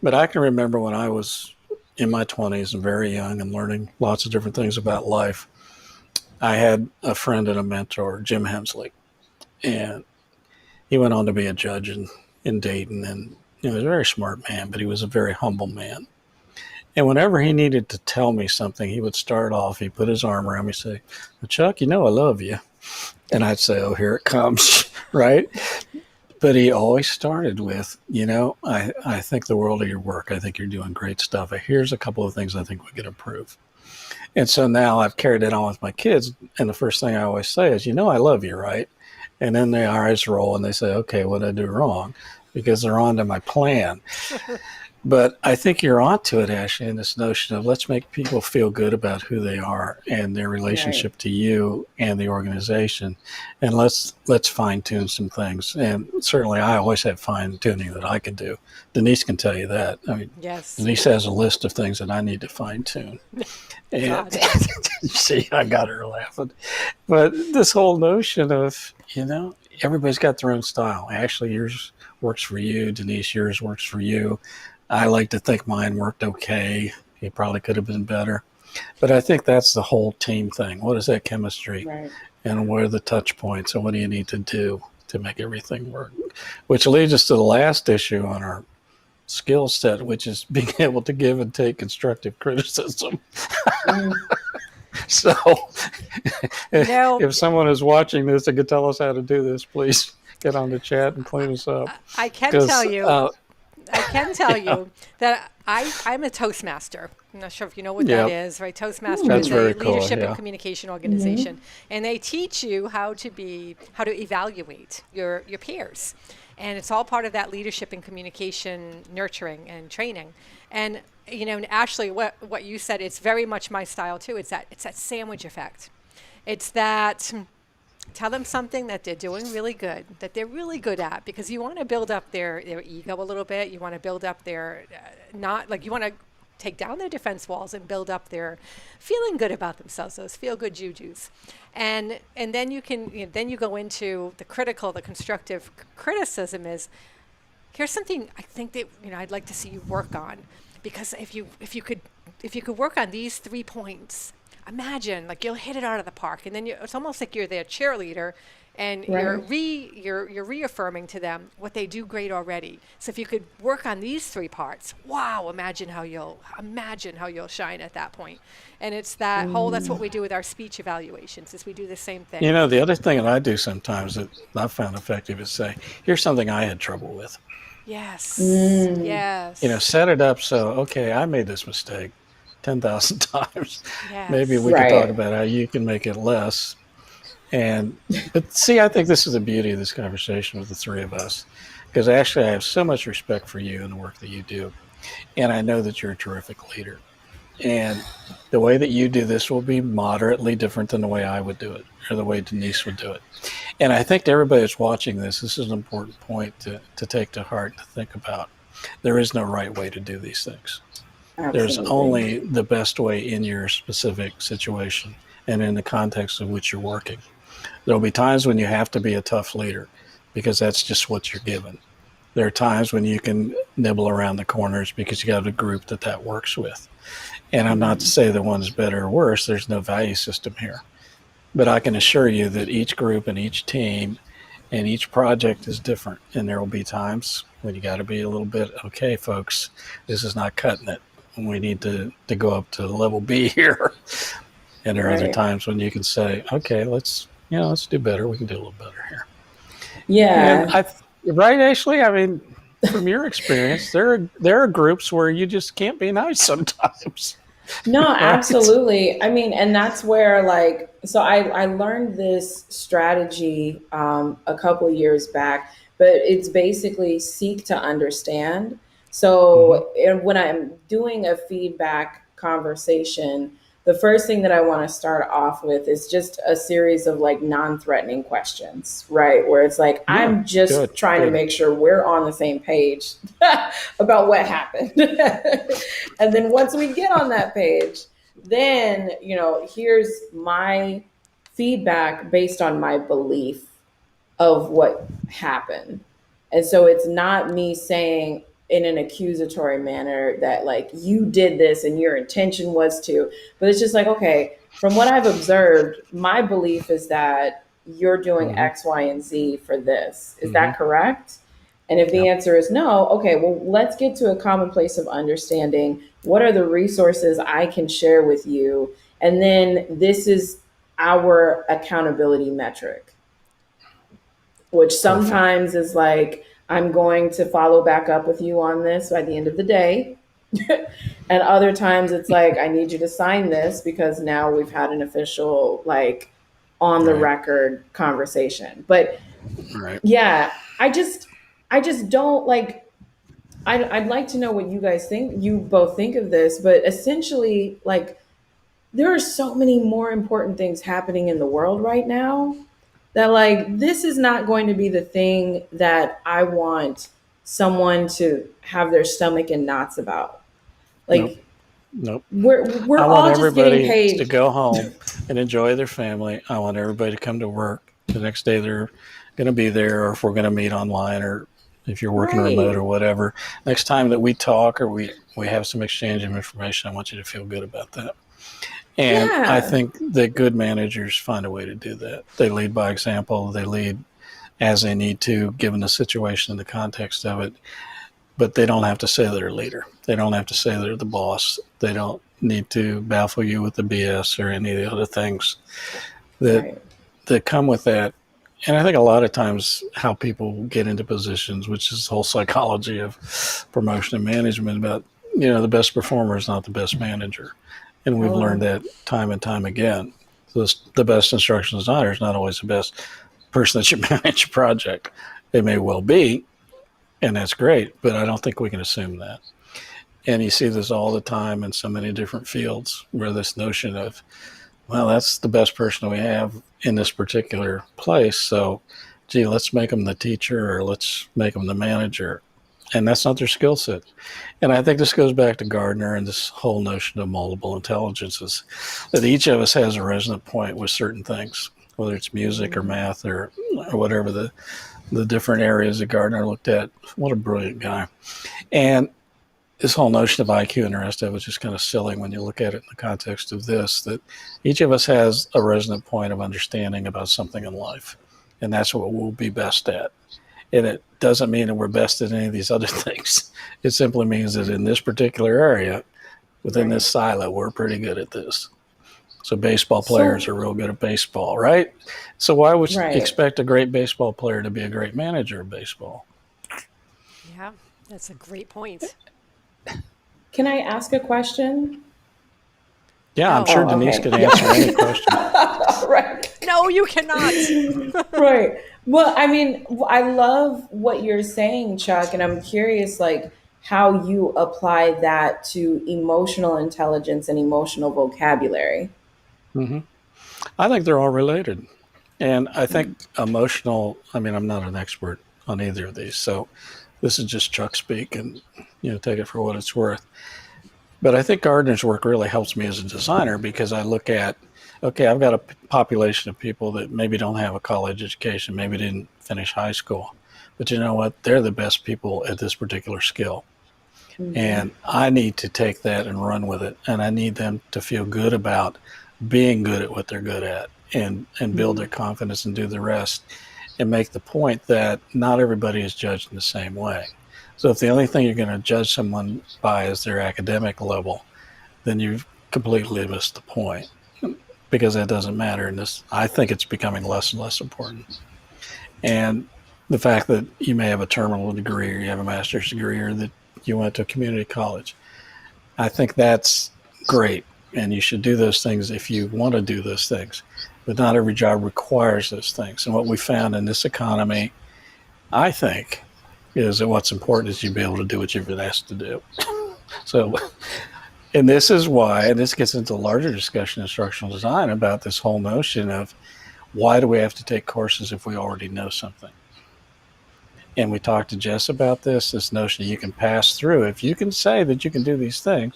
But I can remember when I was in my 20s and very young and learning lots of different things about life. I had a friend and a mentor, Jim Hemsley, and he went on to be a judge in Dayton. And he was a very smart man, but he was a very humble man. And whenever he needed to tell me something, he would start off, he'd put his arm around me and say, well, Chuck, you know I love you. And I'd say, oh, here it comes, right? But he always started with, I think the world of your work. I think you're doing great stuff. Here's a couple of things I think we could improve. And so now I've carried it on with my kids. And the first thing I always say is, I love you, right? And then their eyes roll and they say, okay, what did I do wrong? Because they're on to my plan. But I think you're onto it, Ashley, in this notion of let's make people feel good about who they are and their Right. relationship to you and the organization, and let's fine tune some things. And certainly, I always have fine tuning that I can do. Denise can tell you that. I mean, Yes. Denise has a list of things that I need to fine tune. And God. see, I got her laughing. But this whole notion of everybody's got their own style. Ashley, yours works for you. Denise, yours works for you. I like to think mine worked okay. It probably could have been better. But I think that's the whole team thing. What is that chemistry? Right. And what are the touch points? And what do you need to do to make everything work? Which leads us to the last issue on our skill set, which is being able to give and take constructive criticism. Mm. So You know, if someone is watching this and could tell us how to do this, please get on the chat and clean us up. I can Because tell you, yeah, that I'm a Toastmaster. I'm not sure if you know what that yeah, is, right? Toastmaster that's is very a cool. leadership and Yeah. communication organization, and they teach you how to evaluate your peers, and it's all part of that leadership and communication nurturing and training. And and Ashley, what you said, it's very much my style too. It's that sandwich effect. It's that Tell them something that they're doing really good, that they're really good at, because you want to build up their ego a little bit. You want to build up their, not like you want to take down their defense walls and build up their feeling good about themselves, those feel good jujus. And then you can, then you go into the critical, the constructive criticism is, here's something I think that, I'd like to see you work on, because if you could work on these 3 points, imagine like you'll hit it out of the park, and then it's almost like you're their cheerleader, and Right. you're reaffirming to them what they do great already. So if you could work on these 3 parts, wow, imagine how you'll shine at that point. And it's that whole, that's what we do with our speech evaluations, is we do the same thing. The other thing that I do sometimes that I've found effective is say, here's something I had trouble with. Yes. Yes. Set it up so, okay, I made this mistake 10,000 times. Yes. Maybe we Right. can talk about how you can make it less. But see, I think this is the beauty of this conversation with the 3 of us, because actually I have so much respect for you and the work that you do. And I know that you're a terrific leader. And the way that you do this will be moderately different than the way I would do it, or the way Denise would do it. And I think to everybody that's watching this is an important point to take to heart, to think about. There is no right way to do these things. There's Absolutely. only the best way in your specific situation and in the context of which you're working. There'll be times when you have to be a tough leader, because that's just what you're given. There are times when you can nibble around the corners because you got a group that works with. And I'm not to say that one's better or worse. There's no value system here. But I can assure you that each group and each team and each project is different. And there will be times when you got to be a little bit, okay, folks, this is not cutting it. We need to go up to level B here. And there are other Right. times when you can say, okay, let's do better. We can do a little better here. Yeah. And right, Ashley? I mean, from your experience, there are groups where you just can't be nice sometimes. No, Right? absolutely. I mean, and that's where so I learned this strategy a couple of years back, but it's basically seek to understand. So and when I'm doing a feedback conversation, the first thing that I want to start off with is just a series of non-threatening questions, right? Where it's like, I'm just good, trying to good. make sure we're on the same page about what happened. And then once we get on that page, then, here's my feedback based on my belief of what happened. And so it's not me saying in an accusatory manner that you did this and your intention was to, but it's just okay, from what I've observed, my belief is that you're doing X, Y, and Z for this. Is that correct? And if the answer is no, okay, well, let's get to a common place of understanding. What are the resources I can share with you? And then this is our accountability metric, which sometimes is I'm going to follow back up with you on this by the end of the day. And other times it's I need you to sign this because now we've had an official, on the record conversation. But Right. yeah, I just don't I'd like to know what you guys think. You both think of this, but essentially, there are so many more important things happening in the world right now that this is not going to be the thing that I want someone to have their stomach in knots about. Nope. We're I all want just getting everybody paid. to go home and enjoy their family. I want everybody to come to work. The next day they're going to be there, or if we're going to meet online, or if you're working Right. remote or whatever. Next time that we talk or we have some exchange of information, I want you to feel good about that. And Yeah. I think that good managers find a way to do that. They lead by example. They lead as they need to, given the situation and the context of it. But they don't have to say they're a leader. They don't have to say they're the boss. They don't need to baffle you with the BS or any of the other things that come with that. And I think a lot of times how people get into positions, which is the whole psychology of promotion and management, about the best performer is not the best manager. And we've learned that time and time again. So the best instructional designer is not always the best person that should manage a project. They may well be, and that's great, but I don't think we can assume that. And you see this all the time in so many different fields, where this notion of, well, that's the best person we have in this particular place. So, gee, let's make them the teacher or let's make them the manager. And that's not their skill set. And I think this goes back to Gardner and this whole notion of multiple intelligences, that each of us has a resonant point with certain things, whether it's music or math or whatever the different areas that Gardner looked at. What a brilliant guy. And this whole notion of IQ and the rest of it is just kind of silly when you look at it in the context of this, that each of us has a resonant point of understanding about something in life. And that's what we'll be best at. And it doesn't mean that we're best at any of these other things. It simply means that in this particular area, within this silo, we're pretty good at this. So baseball players are real good at baseball, right? So why would you expect a great baseball player to be a great manager of baseball? Yeah, that's a great point. Can I ask a question? Yeah, I'm sure Denise can answer any question. Right. No, you cannot. Right. Well, I mean, I love what you're saying, Chuck, and I'm curious, like, how you apply that to emotional intelligence and emotional vocabulary. Mm-hmm. I think they're all related. And I think emotional, I mean, I'm not an expert on either of these, so this is just Chuck speak and, take it for what it's worth. But I think Gardner's work really helps me as a designer because I look at, okay, I've got a population of people that maybe don't have a college education, maybe didn't finish high school. But you know what? They're the best people at this particular skill. Mm-hmm. And I need to take that and run with it. And I need them to feel good about being good at what they're good at and build their confidence and do the rest and make the point that not everybody is judged in the same way. So if the only thing you're going to judge someone by is their academic level, then you've completely missed the point because that doesn't matter. And I think it's becoming less and less important. And the fact that you may have a terminal degree or you have a master's degree or that you went to a community college, I think that's great. And you should do those things if you want to do those things. But not every job requires those things. And what we found in this economy, I think, is that what's important is you be able to do what you've been asked to do. So, and this is why, and this gets into a larger discussion in instructional design about this whole notion of why do we have to take courses if we already know something? And we talked to Jess about this notion you can pass through. If you can say that you can do these things,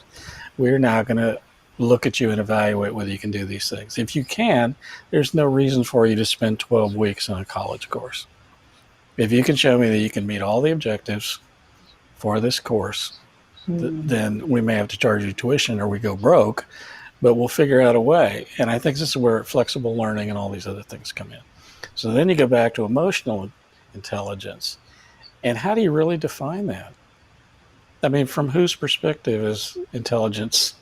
we're now going to look at you and evaluate whether you can do these things. If you can, there's no reason for you to spend 12 weeks in a college course. If you can show me that you can meet all the objectives for this course, then we may have to charge you tuition or we go broke, but we'll figure out a way. And I think this is where flexible learning and all these other things come in. So then you go back to emotional intelligence. And how do you really define that? I mean, from whose perspective is intelligence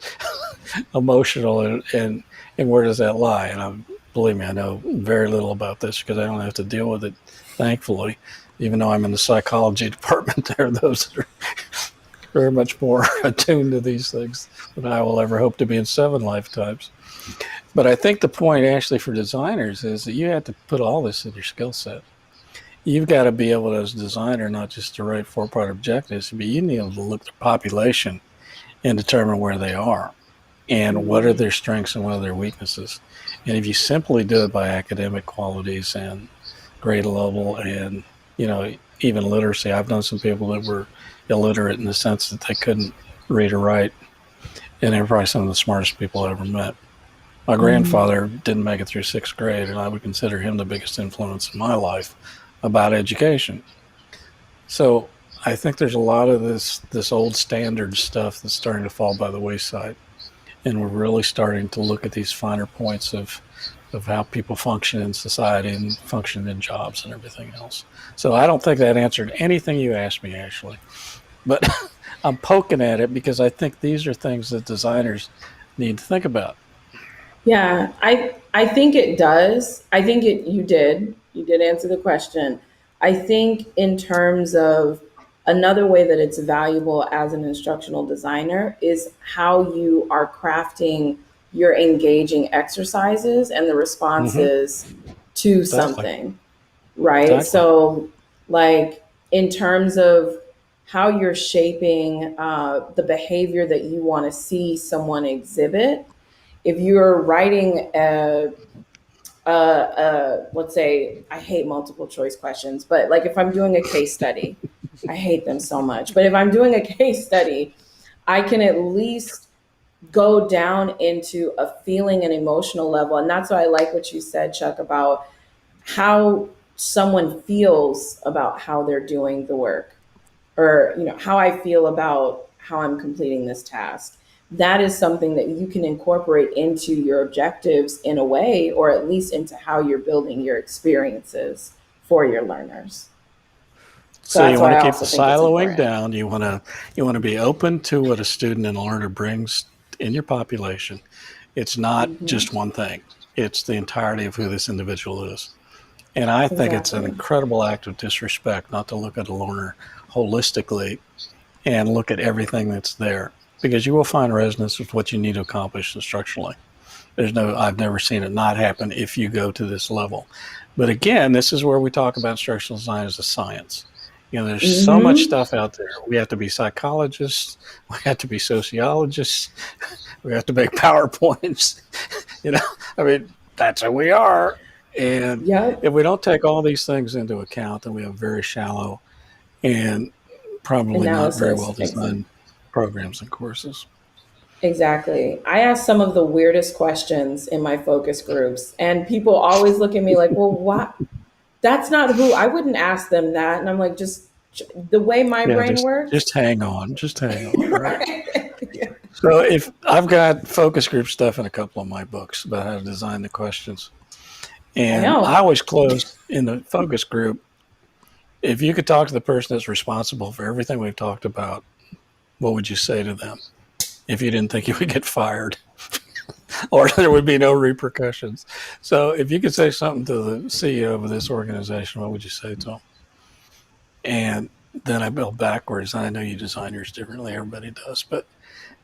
emotional and where does that lie? And believe me, I know very little about this because I don't have to deal with it, thankfully. Even though I'm in the psychology department, there are those that are very much more attuned to these things than I will ever hope to be in 7 lifetimes. But I think the point, Ashley, for designers is that you have to put all this in your skill set. You've got to be able to, as a designer, not just to write 4-part objectives, but you need to look at the population and determine where they are and what are their strengths and what are their weaknesses. And if you simply do it by academic qualities and grade level and, even literacy, I've known some people that were illiterate in the sense that they couldn't read or write, and they were probably some of the smartest people I ever met. My grandfather didn't make it through 6th grade, and I would consider him the biggest influence in my life about education. So I think there's a lot of this old standard stuff that's starting to fall by the wayside. And we're really starting to look at these finer points of how people function in society and function in jobs and everything else. So I don't think that answered anything you asked me, Ashley. But I'm poking at it because I think these are things that designers need to think about. Yeah, I think it does. I think you did answer the question. I think in terms of another way that it's valuable as an instructional designer is how you are crafting your engaging exercises and the responses to something, right? Exactly. So like in terms of how you're shaping the behavior that you want to see someone exhibit, if you're writing let's say, I hate multiple choice questions, but like if I'm doing a case study, I hate them so much. But if I'm doing a case study, I can at least go down into a feeling and emotional level. And that's why I like what you said, Chuck, about how someone feels about how they're doing the work, or how I feel about how I'm completing this task. That is something that you can incorporate into your objectives in a way, or at least into how you're building your experiences for your learners. So So you that's want why to I keep also the think it's siloing important. down. You want to be open to what a student and a learner brings in your population. It's not Hmm. just one thing. It's the entirety of who this individual is. And I think it's an Exactly. incredible act of disrespect not to look at a learner holistically and look at everything that's there, because you will find resonance with what you need to accomplish instructionally. I've never seen it not happen if you go to this level. But again, this is where we talk about instructional design as a science. There's so much Hmm. stuff out there. We have to be psychologists. We have to be sociologists. We have to make PowerPoints. you know, I mean, that's who we are. And Yep. if we don't take all these things into account, then we have very shallow and probably not very well Analysis. Exactly. designed programs and courses. Exactly. I ask some of the weirdest questions in my focus groups, and people always look at me like, well, what? That's not who I wouldn't ask them that. And I'm like, just the way my Yeah, brain just works. hang on, just hang on, right? Right. Yeah. So if I've got focus group stuff in a couple of my books about how to design the questions, I and I know. always close in the focus group. If you could talk to the person that's responsible for everything we've talked about, what would you say to them if you didn't think you would get fired or there would be no repercussions? So if you could say something to the CEO of this organization, what would you say to them? And then I build backwards. I know you design yours differently, everybody does, but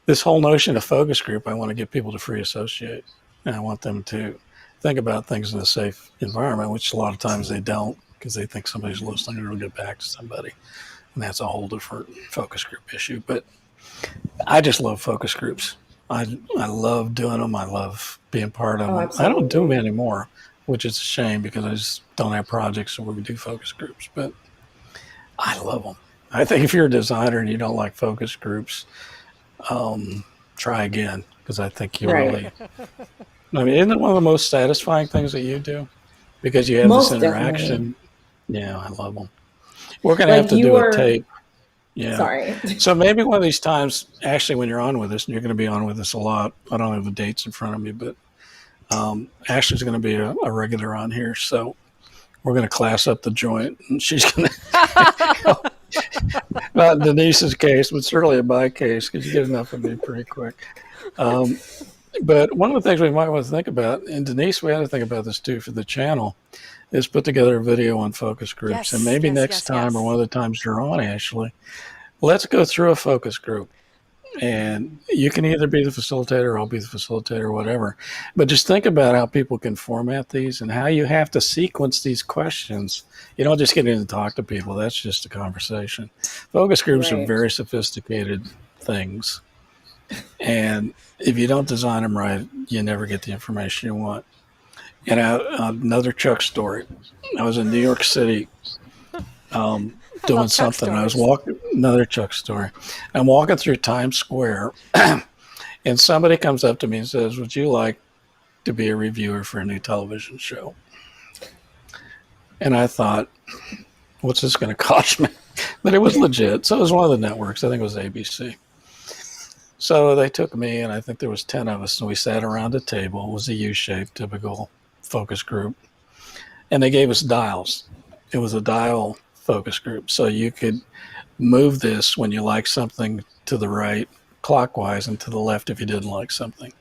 this whole notion of focus group, I want to get people to free associate. And I want them to think about things in a safe environment, which a lot of times they don't, because they think somebody's listening and it'll get back to somebody. And that's a whole different focus group issue. But I just love focus groups. I love doing them. I love being part of Oh, them. I don't do them absolutely. anymore, which is a shame because I just don't have projects where we do focus groups. But I love them. I think if you're a designer and you don't like focus groups, um, try again, because I think you'll Right. really. I mean, isn't it one of the most satisfying things that you do? Because you have this Most definitely. interaction. Yeah, I love them. We're going to have Like to you do a were, tape. Yeah. sorry. So maybe one of these times, Ashley, when you're on with us, and you're going to be on with us a lot. I don't have the dates in front of me, but Ashley's going to be a regular on here. So we're going to class up the joint, and she's going to, not in Denise's case, but certainly in my case, because you get enough of me pretty quick. Um, But one of the things we might want to think about, and Denise, we had to think about this too for the channel, is put together a video on focus groups. And Yes, maybe yes, next yes, time or one yes. of the times you're on, Ashley, let's go through a focus group. And you can either be the facilitator or I'll be the facilitator or whatever. But just think about how people can format these and how you have to sequence these questions. You don't just get in and talk to people. That's just a conversation. Focus groups are Right. very sophisticated things. And if you don't design them right, you never get the information you want. And another Chuck story. I was in New York City I doing love Chuck something. I was stories. walking, another Chuck story. I'm walking through Times Square, and somebody comes up to me and says, "Would you like to be a reviewer for a new television show?" And I thought, what's this going to cost me? But it was legit. So it was one of the networks. I think it was ABC. So they took me, and I think there was 10 of us, and we sat around a table. It was a U-shaped, typical focus group. And they gave us dials. It was a dial focus group. So you could move this when you like something to the right clockwise and to the left if you didn't like something.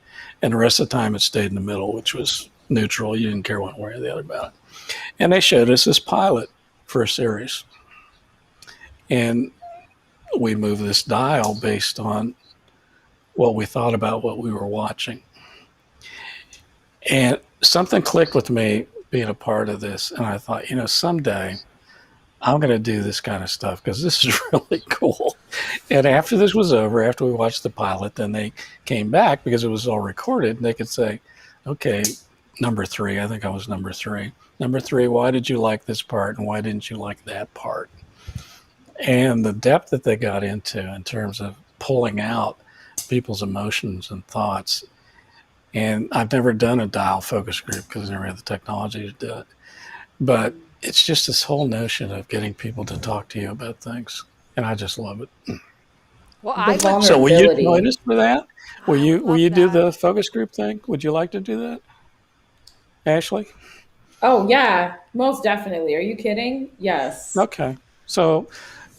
And the rest of the time it stayed in the middle, which was neutral. You didn't care one way or the other about it. And they showed us this pilot for a series. And we moved this dial based on what we thought about what we were watching. And something clicked with me being a part of this. And I thought, someday I'm going to do this kind of stuff because this is really cool. And after this was over, after we watched the pilot, then they came back because it was all recorded. And they could say, okay, number 3, I think I was number 3. Number 3, why did you like this part and why didn't you like that part? And the depth that they got into in terms of pulling out people's emotions and thoughts. And I've never done a dial focus group because I never had the technology to do it. But it's just this whole notion of getting people to talk to you about things. And I just love it. Well, The I would, vulnerability. So will you join us for that? Will you love do that. the focus group thing? Would you like to do that, Ashley? Oh, yeah, most definitely. Are you kidding? Yes. Okay. So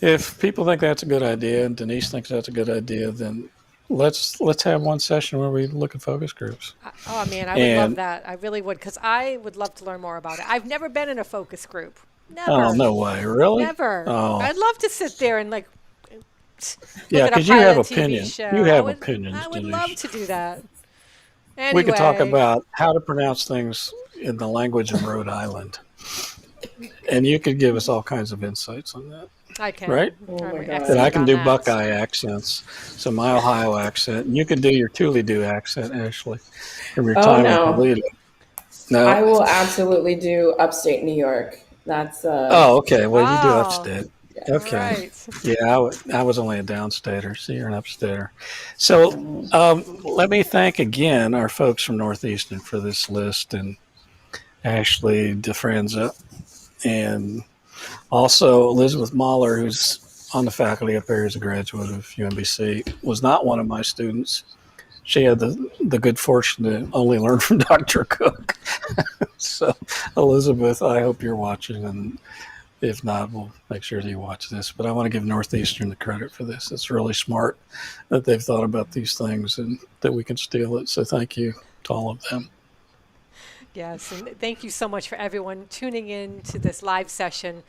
if people think that's a good idea and Denise thinks that's a good idea, then let's have one session where we look at focus groups. Oh man, I would love And that. I really would, because I would love to learn more about it. I've never been in a focus group. oh, Never. no way, really? Never. Oh, I'd love to sit there and like yeah, look at a because you have pilot TV opinions. show. You have I opinions, would Denise. love to do that. We could talk Anyway, about how to pronounce things in the language of Rhode Island. And you could give us all kinds of insights on that, I can. right? Oh my I'm God. And excellent I can on do that. Buckeye accents, so my Ohio accent. And you can do your Tule-Do accent, Ashley, from your Oh, time in no. Toledo. I No? will absolutely do upstate New York. That's Oh, okay. Well, you do Oh, upstate. yeah. all Okay. right. Yeah, I was only a downstater, so you're an upstater. So let me thank again our folks from Northeastern for this list, and Ashley DeFranza, and also Elizabeth Mahler, who's on the faculty up here as a graduate of UMBC, was not one of my students. She had the good fortune to only learn from Dr. Cook. So, Elizabeth, I hope you're watching, and if not, we'll make sure that you watch this. But I want to give Northeastern the credit for this. It's really smart that they've thought about these things and that we can steal it. So thank you to all of them. Yes, and thank you so much for everyone tuning in to this live session.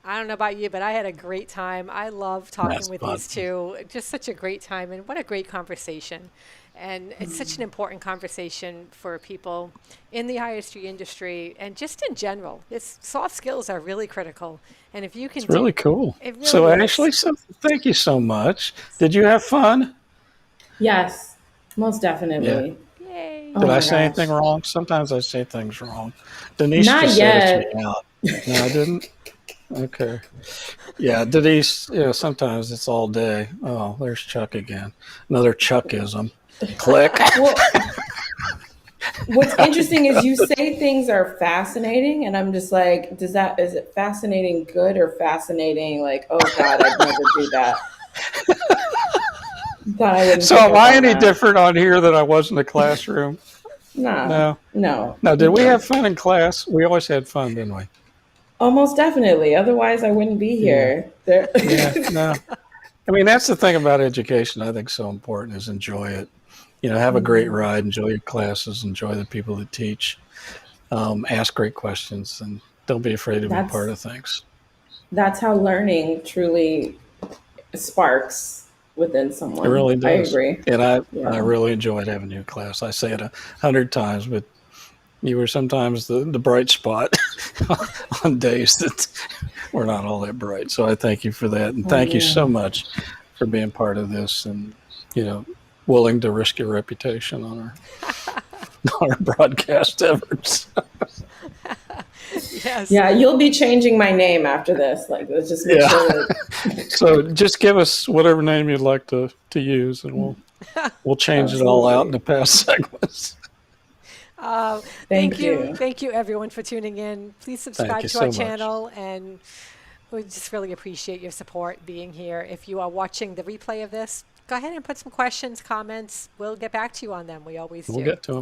I don't know about you, but I had a great time. I love talking That's with fun. these two. Just such a great time, and what a great conversation. And it's such an important conversation for people in the ISD industry and just in general. Soft skills are really critical. And if you can It's really cool. it really So, is. Ashley, thank you so much. Did you have fun? Yes, most definitely. Yay. Oh Did my I say gosh. anything wrong? Sometimes I say things wrong. Denise Not just said yet. it to me out. No, I didn't? Okay. Yeah, Denise, sometimes it's all day. Oh, there's Chuck again. Another Chuckism. Click. Well, what's interesting is you say things are fascinating, and I'm just like, is it fascinating good or fascinating like, oh God, I'd never do that. Thought I wouldn't So pick am up I on any that. different on here than I was in the classroom? No. No. Now, did we have fun in class? We always had fun, didn't we? Almost definitely. Otherwise, I wouldn't be here. Yeah, no. I mean, that's the thing about education I think is so important is enjoy it. Have a great ride, enjoy your classes, enjoy the people that teach, ask great questions, and don't be afraid to be That's- part of things. That's how learning truly sparks within someone. It really I does. agree. And I Yeah. really enjoyed having you in class. I say it 100 times, but you were sometimes the bright spot on days that were not all that bright. So I thank you for that. And thank you so much for being part of this and, willing to risk your reputation on our broadcast efforts. Yes. Yeah, you'll be changing my name after this. Like, let's just make sure that So just give us whatever name you'd like to use, and we'll change it all out in the past segments. Thank you. Thank you, everyone, for tuning in. Please subscribe you to our so much. channel, and we just really appreciate your support being here. If you are watching the replay of this, go ahead and put some questions, comments. We'll get back to you on them. We always do. We'll get to them.